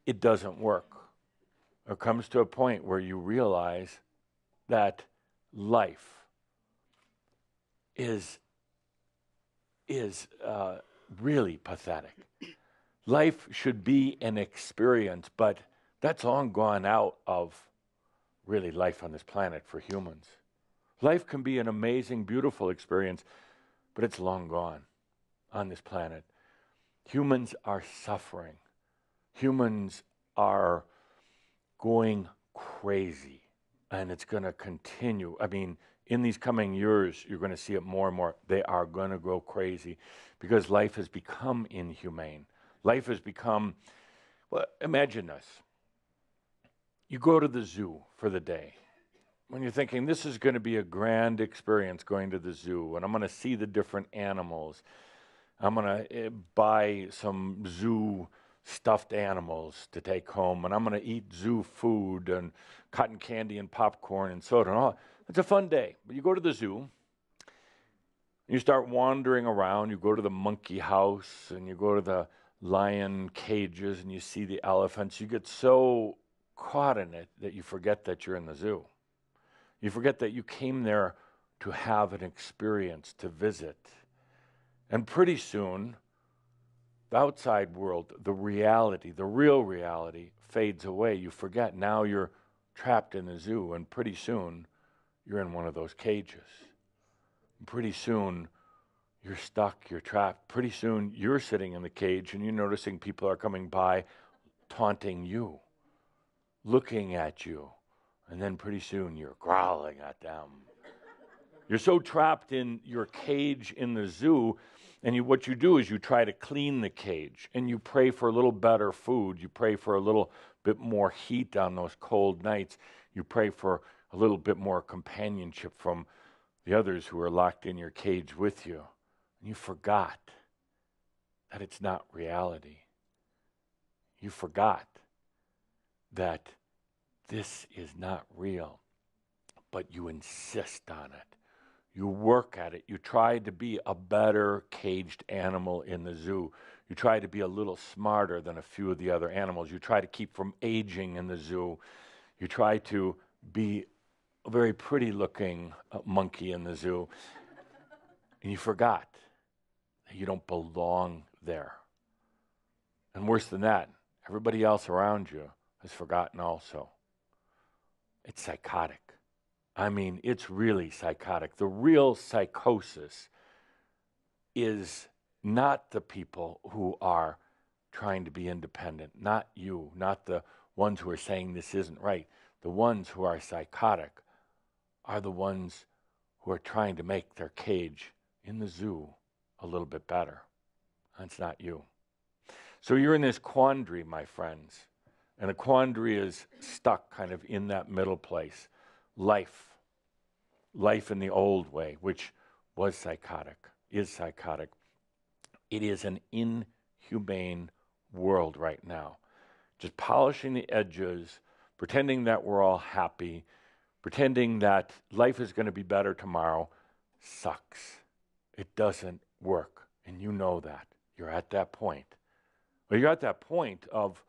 It doesn't work. It comes to a point where you realize that life is really pathetic. Life should be an experience, but that's long gone out of really life on this planet for humans. Life can be an amazing, beautiful experience, but it's long gone on this planet. Humans are suffering. Humans are going crazy, and it's going to continue. In these coming years, you're going to see it more and more. They are going to go crazy because life has become inhumane. Life has become, well, imagine this. You go to the zoo for the day. When you're thinking, this is going to be a grand experience going to the zoo, and I'm going to see the different animals. I'm going to buy some zoo stuffed animals to take home, and I'm going to eat zoo food and cotton candy and popcorn and soda and all. It's a fun day. But you go to the zoo, you start wandering around. You go to the monkey house, and you go to the lion cages, and you see the elephants. You get so caught in it that you forget that you're in the zoo. You forget that you came there to have an experience, to visit. And pretty soon, the outside world, the reality, the real reality, fades away. You forget. Now you're trapped in the zoo, and pretty soon, you're in one of those cages. And pretty soon, you're stuck, you're trapped. Pretty soon, you're sitting in the cage, and you're noticing people are coming by, taunting you, looking at you. And then pretty soon, you're growling at them. You're so trapped in your cage in the zoo, and what you do is you try to clean the cage, and you pray for a little better food. You pray for a little bit more heat on those cold nights. You pray for a little bit more companionship from the others who are locked in your cage with you. And you forgot that it's not reality. You forgot that this is not real, but you insist on it. You work at it. You try to be a better caged animal in the zoo. You try to be a little smarter than a few of the other animals. You try to keep from aging in the zoo. You try to be a very pretty looking monkey in the zoo. And you forgot that you don't belong there. And worse than that, everybody else around you has forgotten also. It's psychotic. I mean, it's really psychotic. The real psychosis is not the people who are trying to be independent, not you, not the ones who are saying this isn't right. The ones who are psychotic are the ones who are trying to make their cage in the zoo a little bit better. That's not you. So you're in this quandary, my friends. And the quandary is stuck kind of in that middle place. Life in the old way, which was psychotic, is psychotic. It is an inhumane world right now. Just polishing the edges, pretending that we're all happy, pretending that life is going to be better tomorrow, sucks. It doesn't work. And you know that. You're at that point. Well, you're at that point of,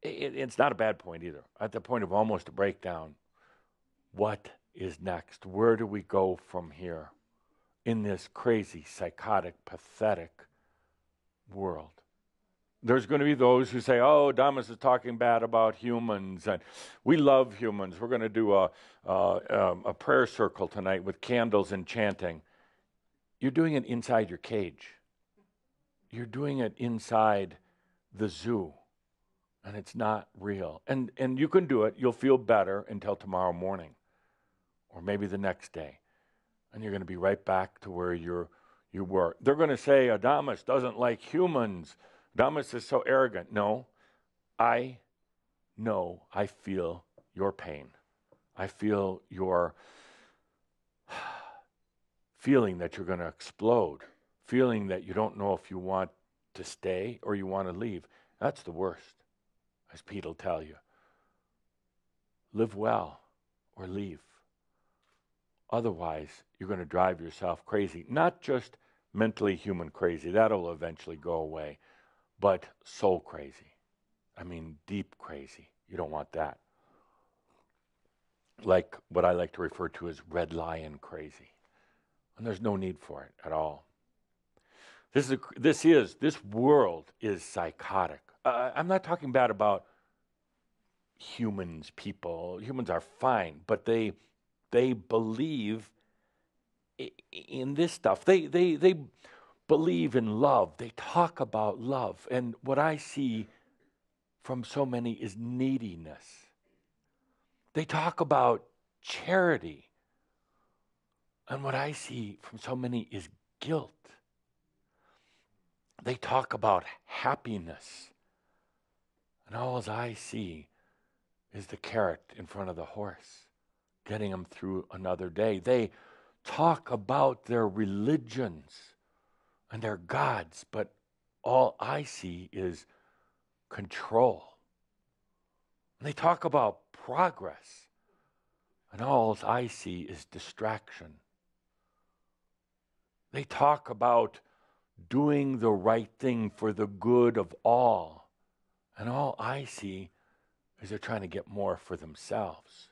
it's not a bad point either, at the point of almost a breakdown. What is next? Where do we go from here in this crazy, psychotic, pathetic world? There's going to be those who say, oh, Damas is talking bad about humans, and we love humans. We're going to do a prayer circle tonight with candles and chanting. You're doing it inside your cage. You're doing it inside the zoo, and it's not real. And you can do it. You'll feel better until tomorrow morning, or maybe the next day, and you're going to be right back to where you were. They're going to say, Adamus doesn't like humans. Adamus is so arrogant. No, I know, I feel your pain. I feel your feeling that you're going to explode, feeling that you don't know if you want to stay or you want to leave. That's the worst, as Pete will tell you. Live well or leave. Otherwise, you're going to drive yourself crazy. Not just mentally human crazy. That'll eventually go away. But soul crazy. I mean, deep crazy. You don't want that. Like what I like to refer to as red lion crazy. And there's no need for it at all. This world is psychotic. I'm not talking bad about humans, people. Humans are fine, but they believe in this stuff. They believe in love. They talk about love. And what I see from so many is neediness. They talk about charity. And what I see from so many is guilt. They talk about happiness. And all I see is the carrot in front of the horse, getting them through another day. They talk about their religions and their gods, but all I see is control. And they talk about progress, and all I see is distraction. They talk about doing the right thing for the good of all, and all I see is they're trying to get more for themselves.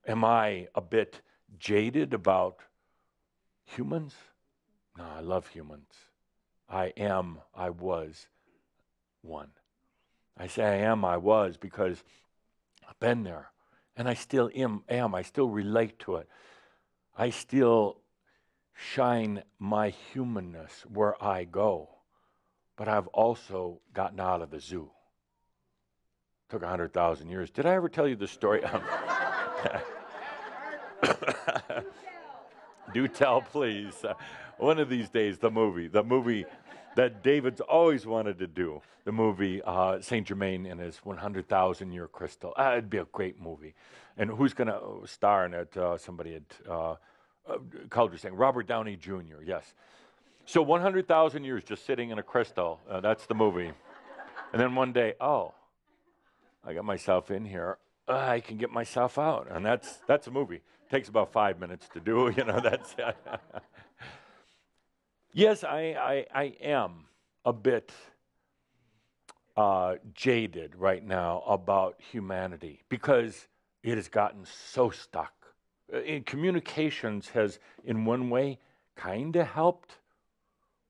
Am I a bit jaded about humans? No, I love humans. I was one. I say I was because I've been there. And I still am. I still relate to it. I still shine my humanness where I go. But I've also gotten out of the zoo. Took 100,000 years. Did I ever tell you the story? Do tell, please. One of these days, the movie that David's always wanted to do, the movie Saint Germain and his 100,000-year crystal. It'd be a great movie. And who's going to star in it? Somebody had called saying Robert Downey Jr. Yes. So 100,000 years just sitting in a crystal. That's the movie. And then one day, oh, I got myself in here. I can get myself out, and that's a movie. Takes about 5 minutes to do. That's. Yes, I am a bit jaded right now about humanity because it has gotten so stuck. Communications has, in one way, kind of helped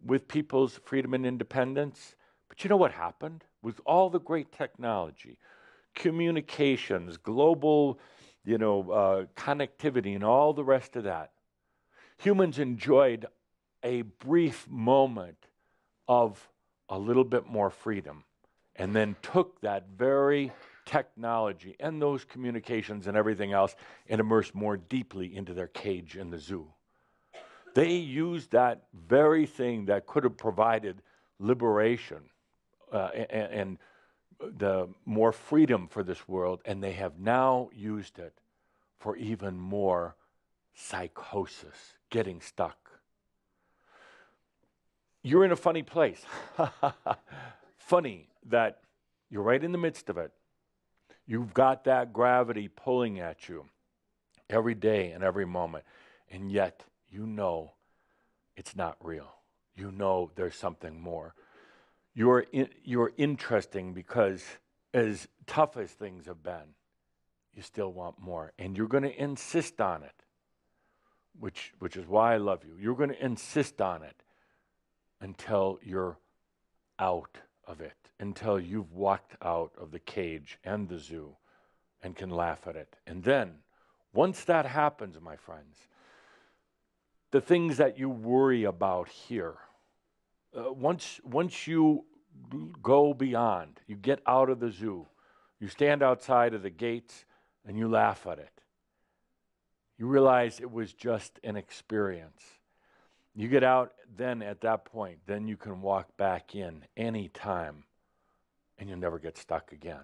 with people's freedom and independence. But you know what happened? With all the great technology, communications, global, connectivity, and all the rest of that, humans enjoyed a brief moment of a little bit more freedom and then took that very technology and those communications and everything else and immersed more deeply into their cage in the zoo. They used that very thing that could have provided liberation and the more freedom for this world, and they have now used it for even more psychosis, getting stuck. You're in a funny place. Funny that you're right in the midst of it. You've got that gravity pulling at you every day and every moment, and yet you know it's not real. You know there's something more. You're interesting because as tough as things have been, you still want more, and you're going to insist on it, which is why I love you. You're going to insist on it until you're out of it, until you've walked out of the cage and the zoo and can laugh at it. And then, once that happens, my friends, the things that you worry about here, once you go beyond, you get out of the zoo, you stand outside of the gates and you laugh at it. You realize it was just an experience. You get out then at that point, then you can walk back in any time and you'll never get stuck again.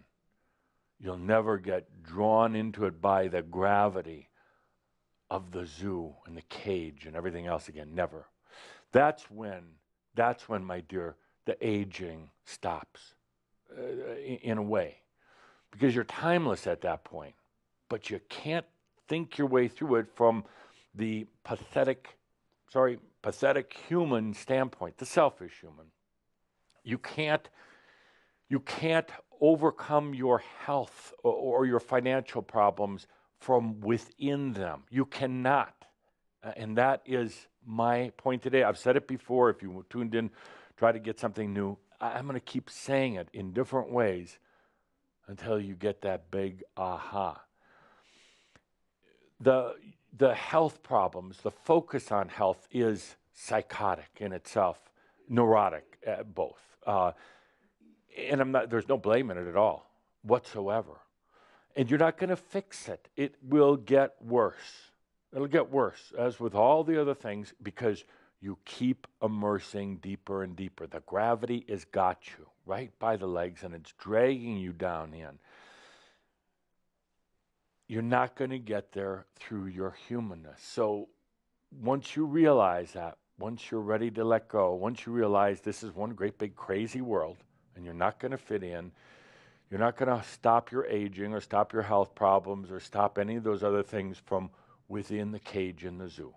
You'll never get drawn into it by the gravity of the zoo and the cage and everything else again. Never. That's when, my dear, the aging stops in a way. Because you're timeless at that point. But you can't think your way through it from the pathetic human standpoint, the selfish human. You can't overcome your health or your financial problems from within them. You cannot. And that is my point today. I've said it before. If you tuned in, try to get something new. I'm going to keep saying it in different ways until you get that big aha. The health problems, the focus on health is psychotic in itself, neurotic, both. And there's no blame in it at all, whatsoever. And you're not going to fix it. It will get worse. It'll get worse, as with all the other things, because you keep immersing deeper and deeper. The gravity has got you right by the legs, and it's dragging you down in. You're not going to get there through your humanness. So once you realize that, once you're ready to let go, once you realize this is one great big crazy world, and you're not going to fit in, you're not going to stop your aging or stop your health problems or stop any of those other things from within the cage in the zoo.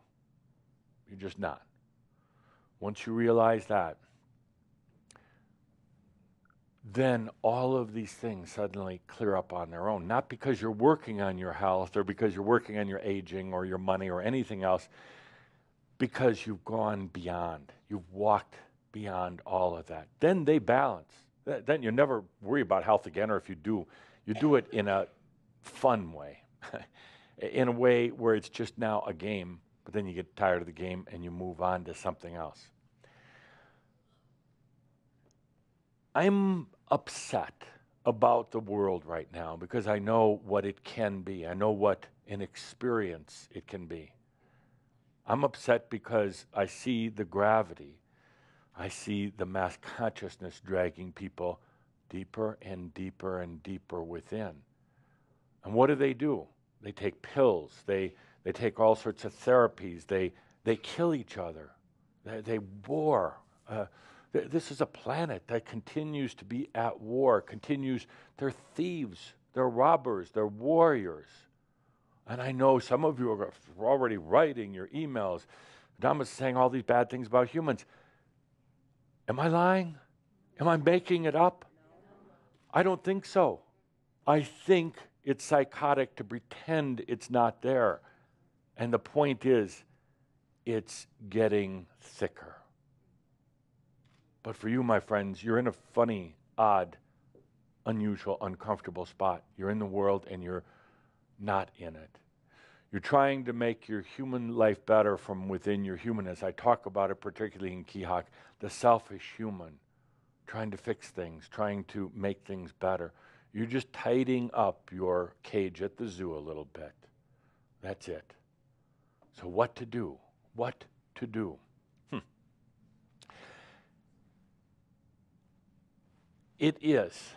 You're just not. Once you realize that, then all of these things suddenly clear up on their own. Not because you're working on your health or because you're working on your aging or your money or anything else, because you've gone beyond. You've walked beyond all of that. Then they balance. Then you never worry about health again, or if you do it in a fun way, in a way where it's just now a game, but then you get tired of the game and you move on to something else. I'm upset about the world right now because I know what it can be. I know what an experience it can be. I'm upset because I see the gravity. I see the mass consciousness dragging people deeper and deeper and deeper within. And what do? They take pills. They take all sorts of therapies. They kill each other. They war. This is a planet that continues to be at war, they're thieves, they're robbers, they're warriors. And I know some of you are already writing your emails. Dhamma's saying all these bad things about humans. Am I lying? Am I making it up? I don't think so. I think it's psychotic to pretend it's not there. And the point is, it's getting thicker. But for you, my friends, you're in a funny, odd, unusual, uncomfortable spot. You're in the world and you're not in it. You're trying to make your human life better from within your humanness. I talk about it particularly in Kihak, the selfish human, trying to fix things, trying to make things better. You're just tidying up your cage at the zoo a little bit. That's it. So what to do? What to do? It is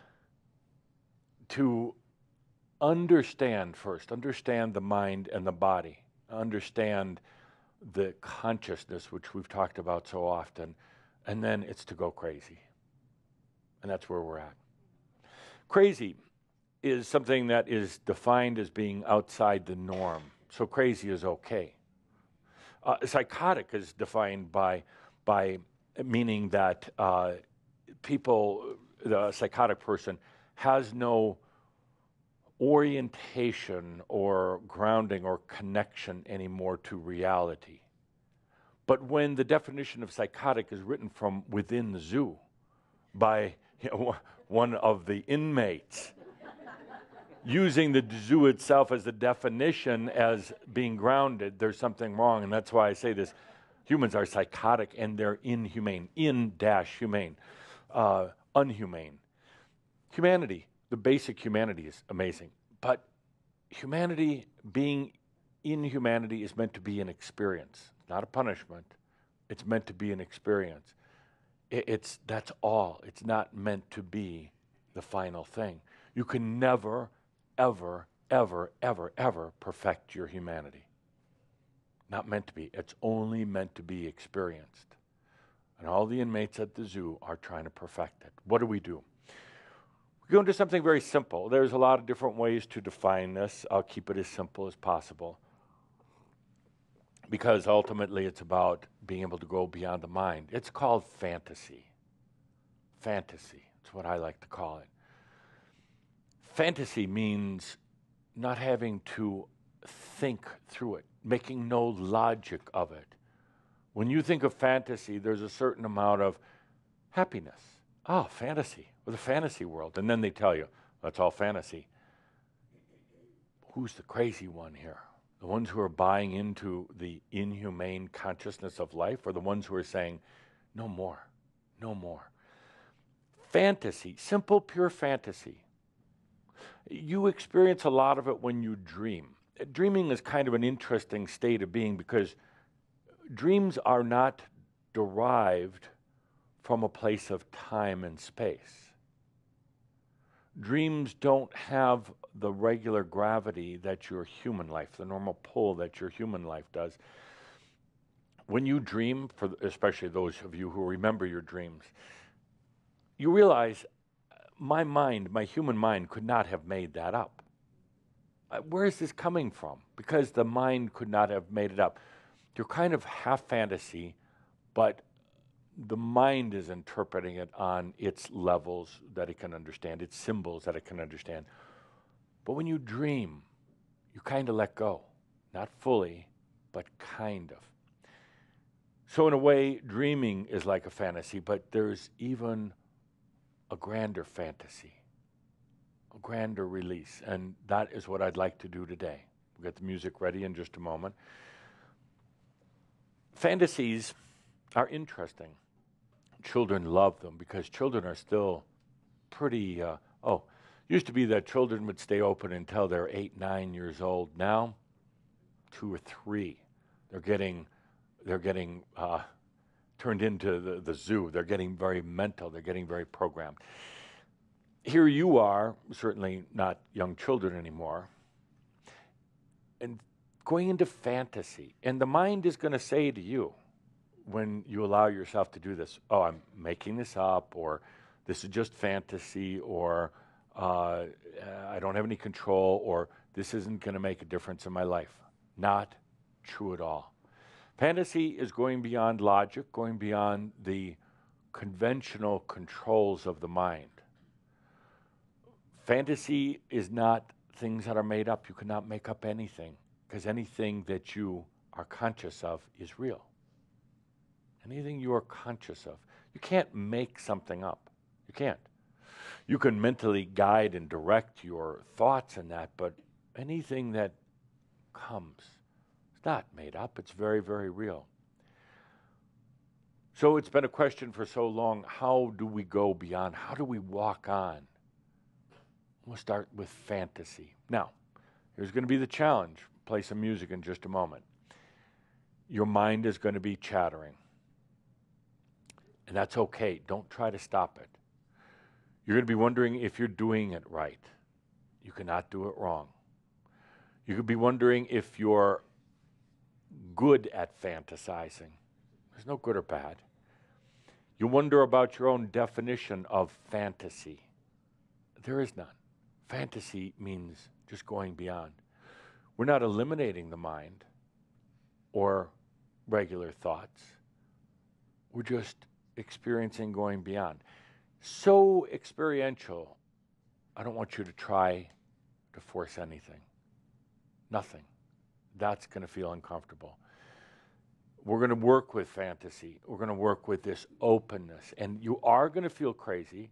to understand first, understand the mind and the body, understand the consciousness, which we've talked about so often, and then it's to go crazy. And that's where we're at. Crazy is something that is defined as being outside the norm. So crazy is okay. Psychotic is defined by meaning that the psychotic person has no orientation or grounding or connection anymore to reality. But when the definition of psychotic is written from within the zoo by one of the inmates, using the zoo itself as the definition as being grounded, there's something wrong. And that's why I say this. Humans are psychotic and they're inhumane, humane, unhumane. Humanity, the basic humanity is amazing. But humanity, being in humanity, is meant to be an experience, not a punishment. It's meant to be an experience. That's all. It's not meant to be the final thing. You can never, ever, ever, ever, ever perfect your humanity. Not meant to be. It's only meant to be experienced. And all the inmates at the zoo are trying to perfect it. What do? We go into something very simple. There's a lot of different ways to define this. I'll keep it as simple as possible. Because ultimately it's about being able to go beyond the mind. It's called fantasy. Fantasy. That's what I like to call it. Fantasy means not having to think through it, making no logic of it. When you think of fantasy, there's a certain amount of happiness. Oh, fantasy, or the fantasy world. And then they tell you, that's all fantasy. Who's the crazy one here? The ones who are buying into the inhumane consciousness of life, or the ones who are saying, no more, no more. Fantasy, simple, pure fantasy. You experience a lot of it when you dream. Dreaming is kind of an interesting state of being because dreams are not derived from a place of time and space. Dreams don't have the regular gravity that your human life, the normal pull that your human life does. When you dream, especially those of you who remember your dreams, you realize my mind, my human mind, could not have made that up. Where is this coming from? Because the mind could not have made it up. You're kind of half fantasy, but the mind is interpreting it on its levels that it can understand, its symbols that it can understand. But when you dream, you kind of let go. Not fully, but kind of. So in a way, dreaming is like a fantasy, but there's even a grander fantasy, a grander release. And that is what I'd like to do today. We'll get the music ready in just a moment. Fantasies are interesting. Children love them because children are still pretty, used to be that children would stay open until they're 8, 9 years old. Now, 2 or 3. They're getting they're getting turned into the zoo. They're getting very mental. They're getting very programmed. Here you are, certainly not young children anymore, and going into fantasy. And the mind is going to say to you, when you allow yourself to do this, oh, I'm making this up, or this is just fantasy, or I don't have any control, or this isn't going to make a difference in my life. Not true at all. Fantasy is going beyond logic, going beyond the conventional controls of the mind. Fantasy is not things that are made up. You cannot make up anything, because anything that you are conscious of is real. Anything you are conscious of. You can't make something up. You can't. You can mentally guide and direct your thoughts in that, but anything that comes, it's not made up. It's very, very real. So it's been a question for so long, how do we go beyond? How do we walk on? We'll start with fantasy. Now, here's going to be the challenge. Play some music in just a moment. Your mind is going to be chattering. And that's okay. Don't try to stop it. You're going to be wondering if you're doing it right. You cannot do it wrong. You could be wondering if you're good at fantasizing. There's no good or bad. You wonder about your own definition of fantasy. There is none. Fantasy means just going beyond. We're not eliminating the mind or regular thoughts. We're just experiencing going beyond. So experiential, I don't want you to try to force anything. Nothing. That's going to feel uncomfortable. We're going to work with fantasy. We're going to work with this openness. And you are going to feel crazy.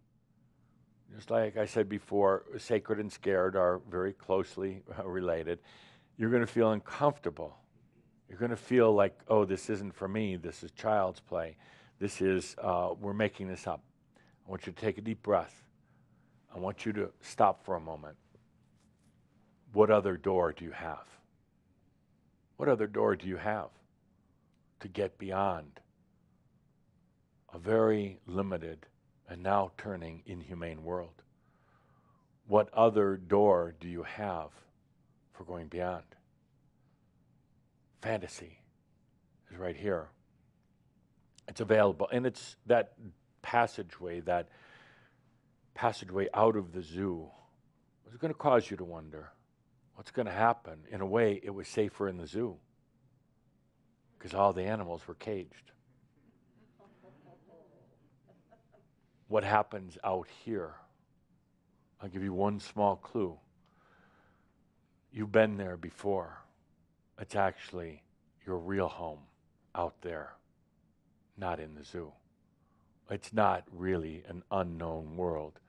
Just like I said before, sacred and scared are very closely related. You're going to feel uncomfortable. You're going to feel like, oh, this isn't for me. This is child's play. This is, we're making this up. I want you to take a deep breath. I want you to stop for a moment. What other door do you have? What other door do you have to get beyond a very limited and now turning inhumane world? What other door do you have for going beyond? Fantasy is right here. It's available, and it's that passageway out of the zoo is going to cause you to wonder what's going to happen. In a way, it was safer in the zoo because all the animals were caged. What happens out here? I'll give you one small clue. You've been there before. It's actually your real home out there, not in the zoo. It's not really an unknown world.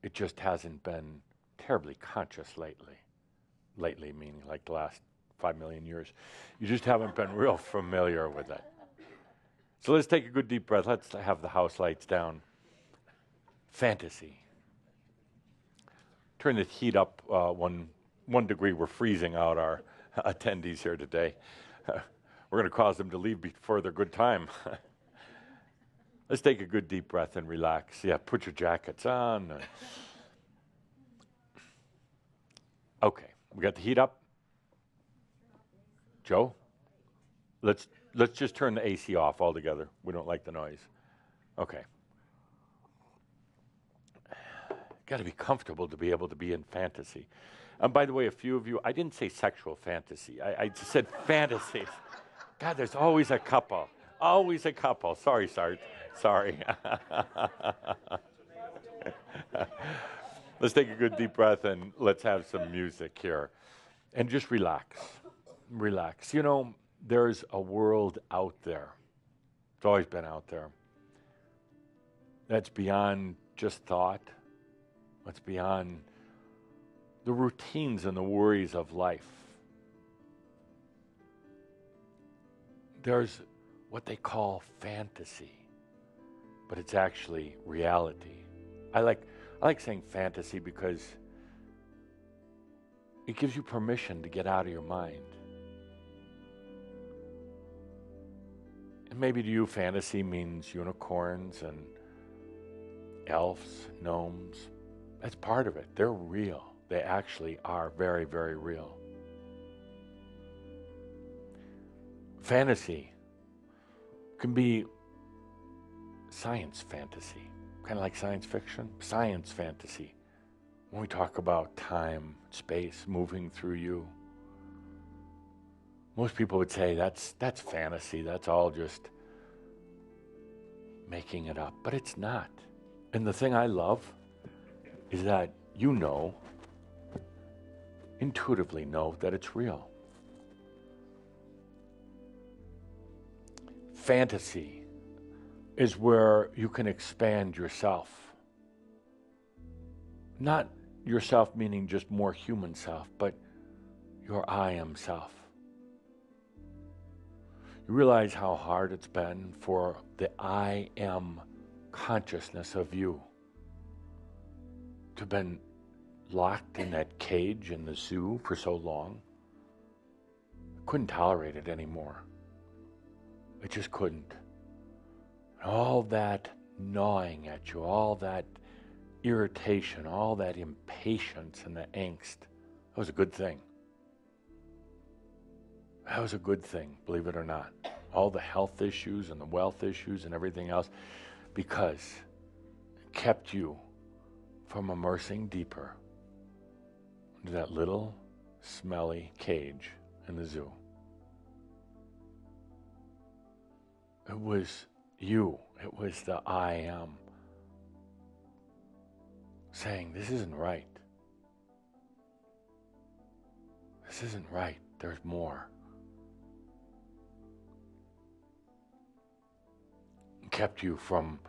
It just hasn't been terribly conscious lately. Lately meaning like the last 5 million years. You just haven't been real familiar with it. So let's take a good deep breath. Let's have the house lights down. Fantasy. Turn the heat up 1 degree. We're freezing out our attendees here today. We're going to cause them to leave before their good time. Let's take a good deep breath and relax. Yeah, put your jackets on. Okay, we got the heat up. Joe, let's just turn the AC off altogether. We don't like the noise. Okay. Got to be comfortable to be able to be in fantasy. And by the way, a few of you, I didn't say sexual fantasy. I just said fantasies. God, there's always a couple. Always a couple. Sorry, Sart. Sorry. Let's take a good deep breath and let's have some music here. And just relax. Relax. You know, there's a world out there. It's always been out there. That's beyond just thought. That's beyond the routines and the worries of life. There's what they call fantasy, but it's actually reality. I like saying fantasy because it gives you permission to get out of your mind. And maybe to you, fantasy means unicorns and elves, gnomes. That's part of it. They're real. They actually are very, very real. Fantasy can be science fantasy, kind of like science fiction, science fantasy. When we talk about time, space moving through you, most people would say that's fantasy. That's all just making it up. But it's not. And the thing I love is that you know, intuitively know that it's real. Fantasy is where you can expand yourself. Not yourself meaning just more human self, but your I am self. You realize how hard it's been for the I am consciousness of you to have been locked in that cage in the zoo for so long. Couldn't tolerate it anymore. It just couldn't. All that gnawing at you, all that irritation, all that impatience and the angst, that was a good thing. That was a good thing, believe it or not. All the health issues and the wealth issues and everything else, because it kept you from immersing deeper into that little smelly cage in the zoo. It was you. It was the I am saying, this isn't right. This isn't right. There's more. It kept you from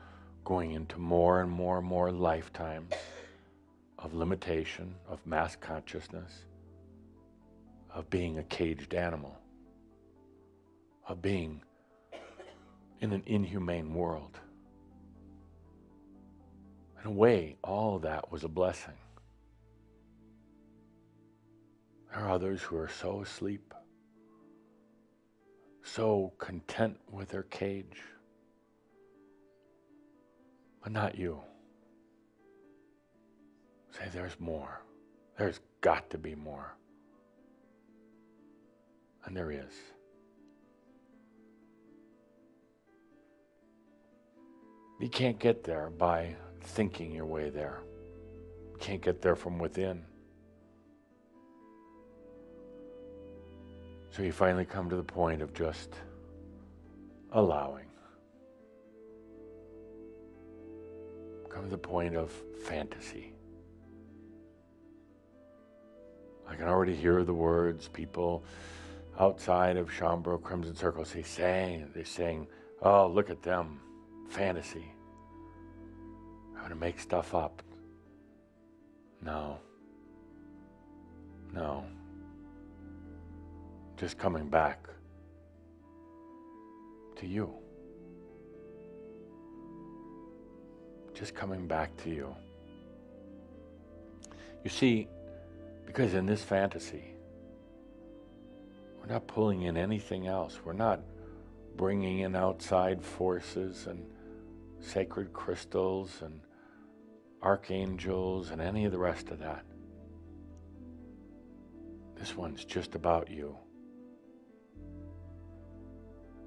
going into more and more and more lifetimes of limitation, of mass consciousness, of being a caged animal, of being in an inhumane world. In a way, all of that was a blessing. There are others who are so asleep, so content with their cage, but not you. Say, there's more. There's got to be more. And there is. You can't get there by thinking your way there. You can't get there from within. So you finally come to the point of just allowing. Come to the point of fantasy. I can already hear the words people outside of Schambro Crimson Circle they're saying, oh, look at them, fantasy. I'm going to make stuff up. No. Just coming back to you. Just coming back to you. You see, because in this fantasy, we're not pulling in anything else. We're not bringing in outside forces and sacred crystals and archangels and any of the rest of that. This one's just about you.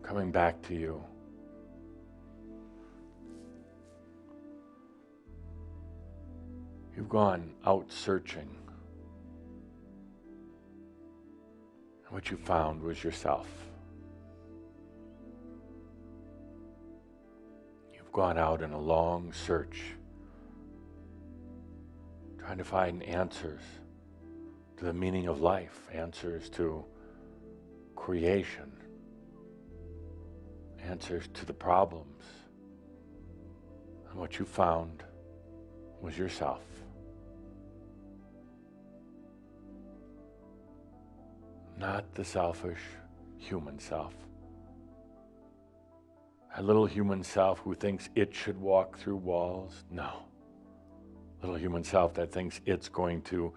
Coming back to you. You've gone out searching. And what you found was yourself. You've gone out in a long search, trying to find answers to the meaning of life, answers to creation, answers to the problems. And what you found was yourself. Not the selfish human self. A little human self who thinks it should walk through walls. No. Little human self that thinks it's going to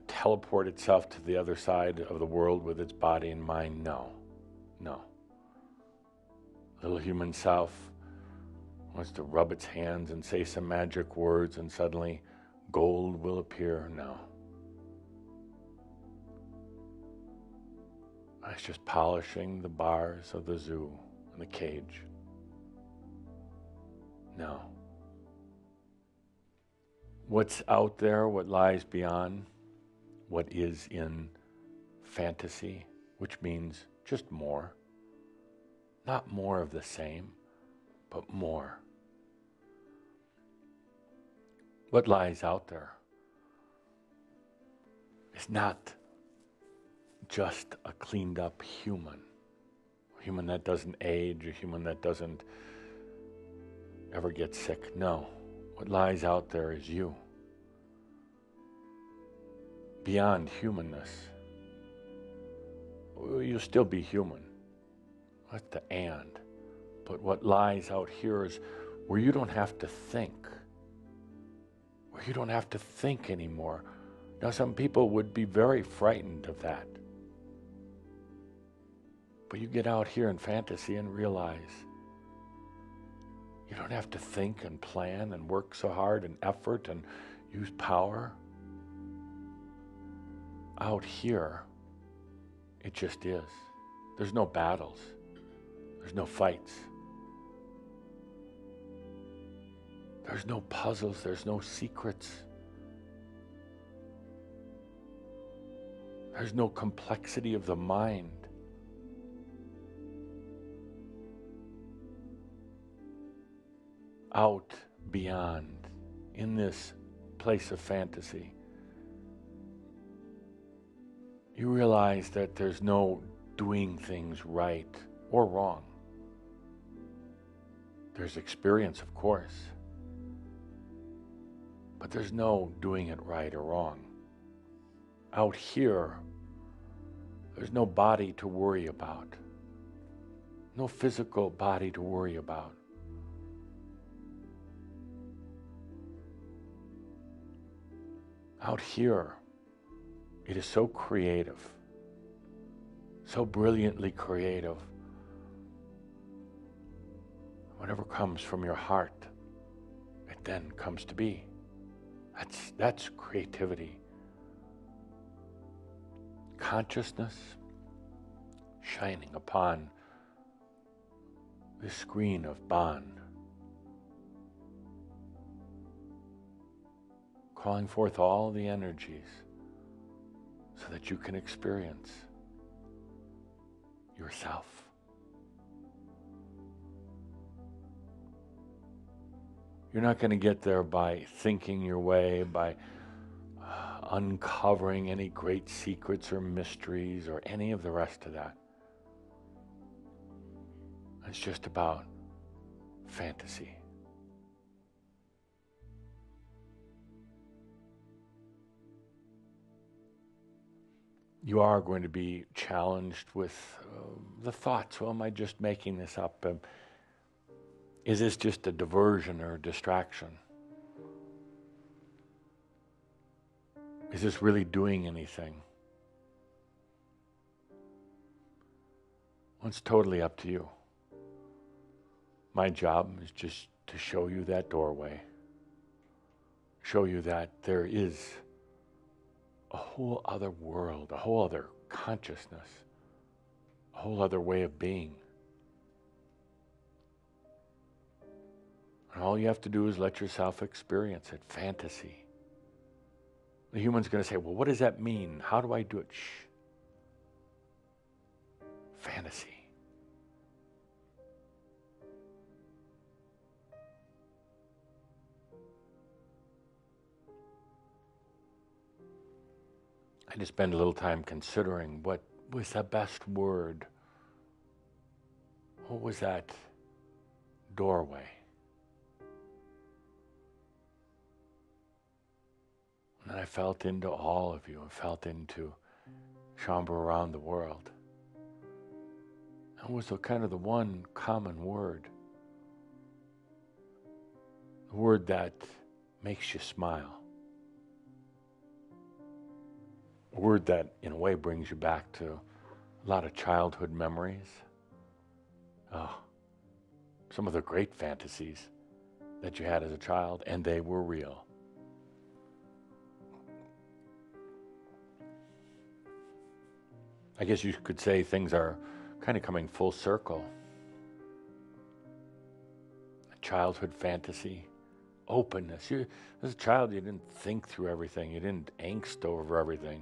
teleport itself to the other side of the world with its body and mind. No. Little human self wants to rub its hands and say some magic words, and suddenly gold will appear. No. It's just polishing the bars of the zoo and the cage. No. What's out there, what lies beyond, what is in fantasy, which means just more. Not more of the same, but more. What lies out there is not just a cleaned up human. A human that doesn't age, a human that doesn't ever get sick. No. What lies out there is you. Beyond humanness. You'll still be human. That's the and. But what lies out here is where you don't have to think. Where you don't have to think anymore. Now, some people would be very frightened of that. But you get out here in fantasy and realize you don't have to think and plan and work so hard and effort and use power. Out here, it just is. There's no battles. There's no fights. There's no puzzles. There's no secrets. There's no complexity of the mind. Out beyond, in this place of fantasy, you realize that there's no doing things right or wrong. There's experience, of course, but there's no doing it right or wrong. Out here, there's no body to worry about, no physical body to worry about. Out here, it is so creative, so brilliantly creative. Whatever comes from your heart, it then comes to be. That's creativity. Consciousness shining upon the screen of bond, calling forth all the energies so that you can experience yourself. You're not going to get there by thinking your way, by uncovering any great secrets or mysteries or any of the rest of that. It's just about fantasy. You are going to be challenged with the thoughts, well, am I just making this up? Is this just a diversion or a distraction? Is this really doing anything? Well, it's totally up to you. My job is just to show you that doorway, show you that there is a whole other world, a whole other consciousness, a whole other way of being. And all you have to do is let yourself experience it, fantasy. The human's going to say, well, what does that mean? How do I do it? Shh. Fantasy. I had to spend a little time considering what was the best word. What was that doorway? And then I felt into all of you. I felt into Shaumbra around the world. And it was kind of the one common word. The word that makes you smile. A word that, in a way, brings you back to a lot of childhood memories. Oh, some of the great fantasies that you had as a child, and they were real. I guess you could say things are kind of coming full circle. A childhood fantasy, openness. As a child, you didn't think through everything. You didn't angst over everything.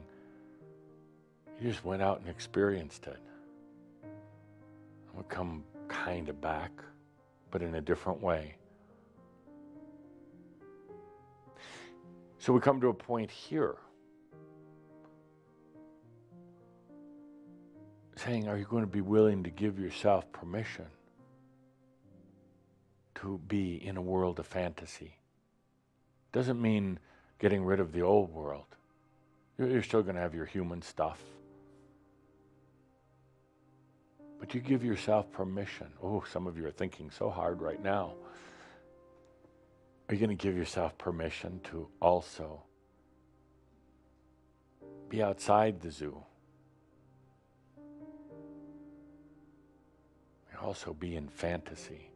You just went out and experienced it. And would come kind of back, but in a different way. So we come to a point here, saying, are you going to be willing to give yourself permission to be in a world of fantasy? Doesn't mean getting rid of the old world. You're still going to have your human stuff. But you give yourself permission. Oh, some of you are thinking so hard right now. Are you going to give yourself permission to also be outside the zoo? And also be in fantasy.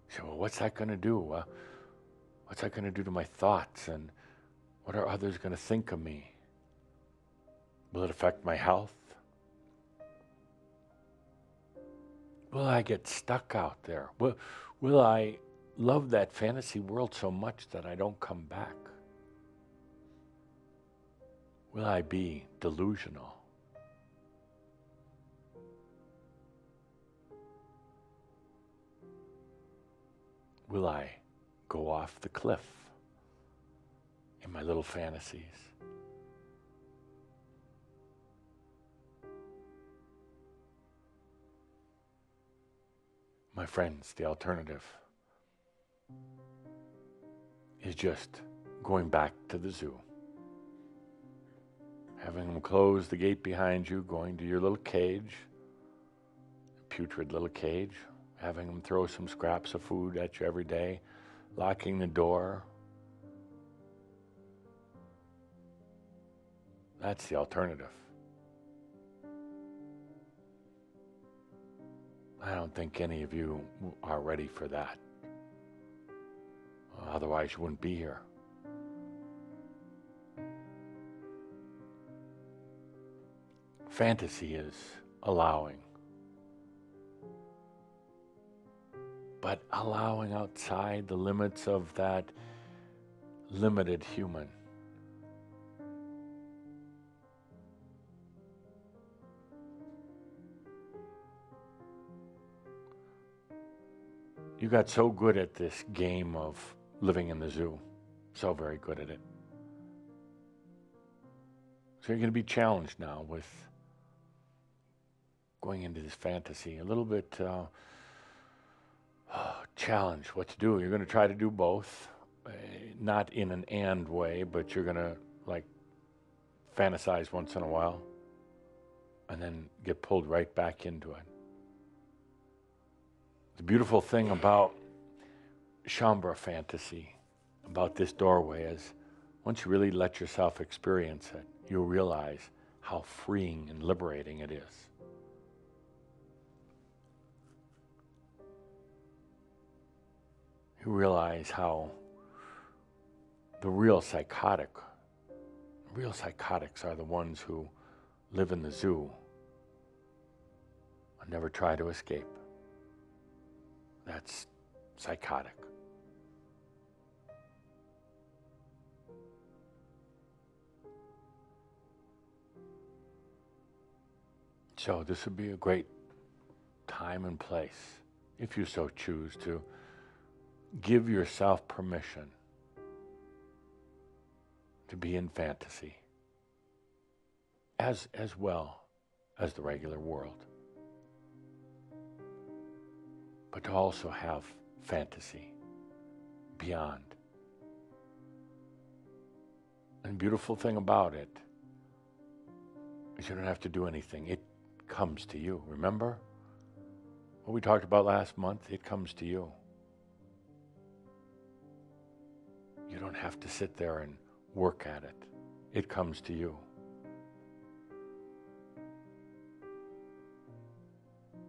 So, well, what's that going to do? What's that going to do to my thoughts? And what are others going to think of me? Will it affect my health? Will I get stuck out there? Will I love that fantasy world so much that I don't come back? Will I be delusional? Will I go off the cliff in my little fantasies? My friends, the alternative is just going back to the zoo. Having them close the gate behind you, going to your little cage, putrid little cage, having them throw some scraps of food at you every day, locking the door. That's the alternative. I don't think any of you are ready for that. Otherwise, you wouldn't be here. Fantasy is allowing. But allowing outside the limits of that limited human. You got so good at this game of living in the zoo. So very good at it. So you're going to be challenged now with going into this fantasy. A little bit challenged what to do. You're going to try to do both. Not in an and way, but you're going to like fantasize once in a while and then get pulled right back into it. The beautiful thing about Shaumbra fantasy, about this doorway, is once you really let yourself experience it, you'll realize how freeing and liberating it is. You realize how the real psychotics are the ones who live in the zoo and never try to escape. That's psychotic. So this would be a great time and place, if you so choose, to give yourself permission to be in fantasy as well as the regular world. But to also have fantasy beyond. And the beautiful thing about it is you don't have to do anything. It comes to you. Remember what we talked about last month? It comes to you. You don't have to sit there and work at it. It comes to you.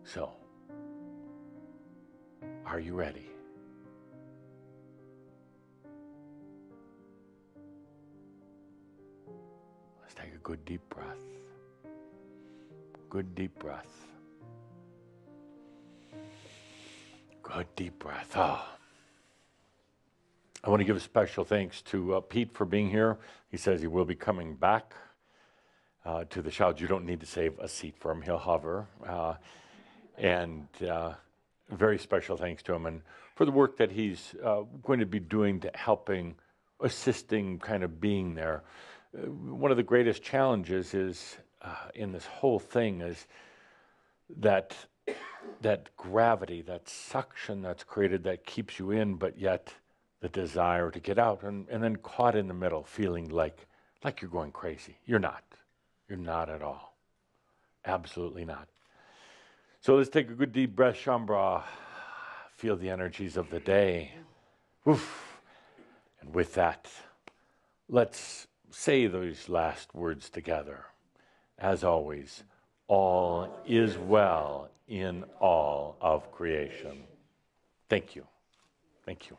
So, Are you ready? Let's take a good deep breath. Good deep breath. Good deep breath. Oh. I want to give a special thanks to Pete for being here. He says he will be coming back to the Shouts. You don't need to save a seat for him. He'll hover. Very special thanks to him and for the work that he's going to be doing to helping, assisting, kind of being there. One of the greatest challenges is in this whole thing is that gravity, that suction that's created that keeps you in, but yet the desire to get out, and then caught in the middle, feeling like you're going crazy. You're not. You're not at all. Absolutely not. So let's take a good deep breath, Shaumbra. Feel the energies of the day. Woof. And with that, let's say those last words together. As always, all is well in all of creation. Thank you. Thank you.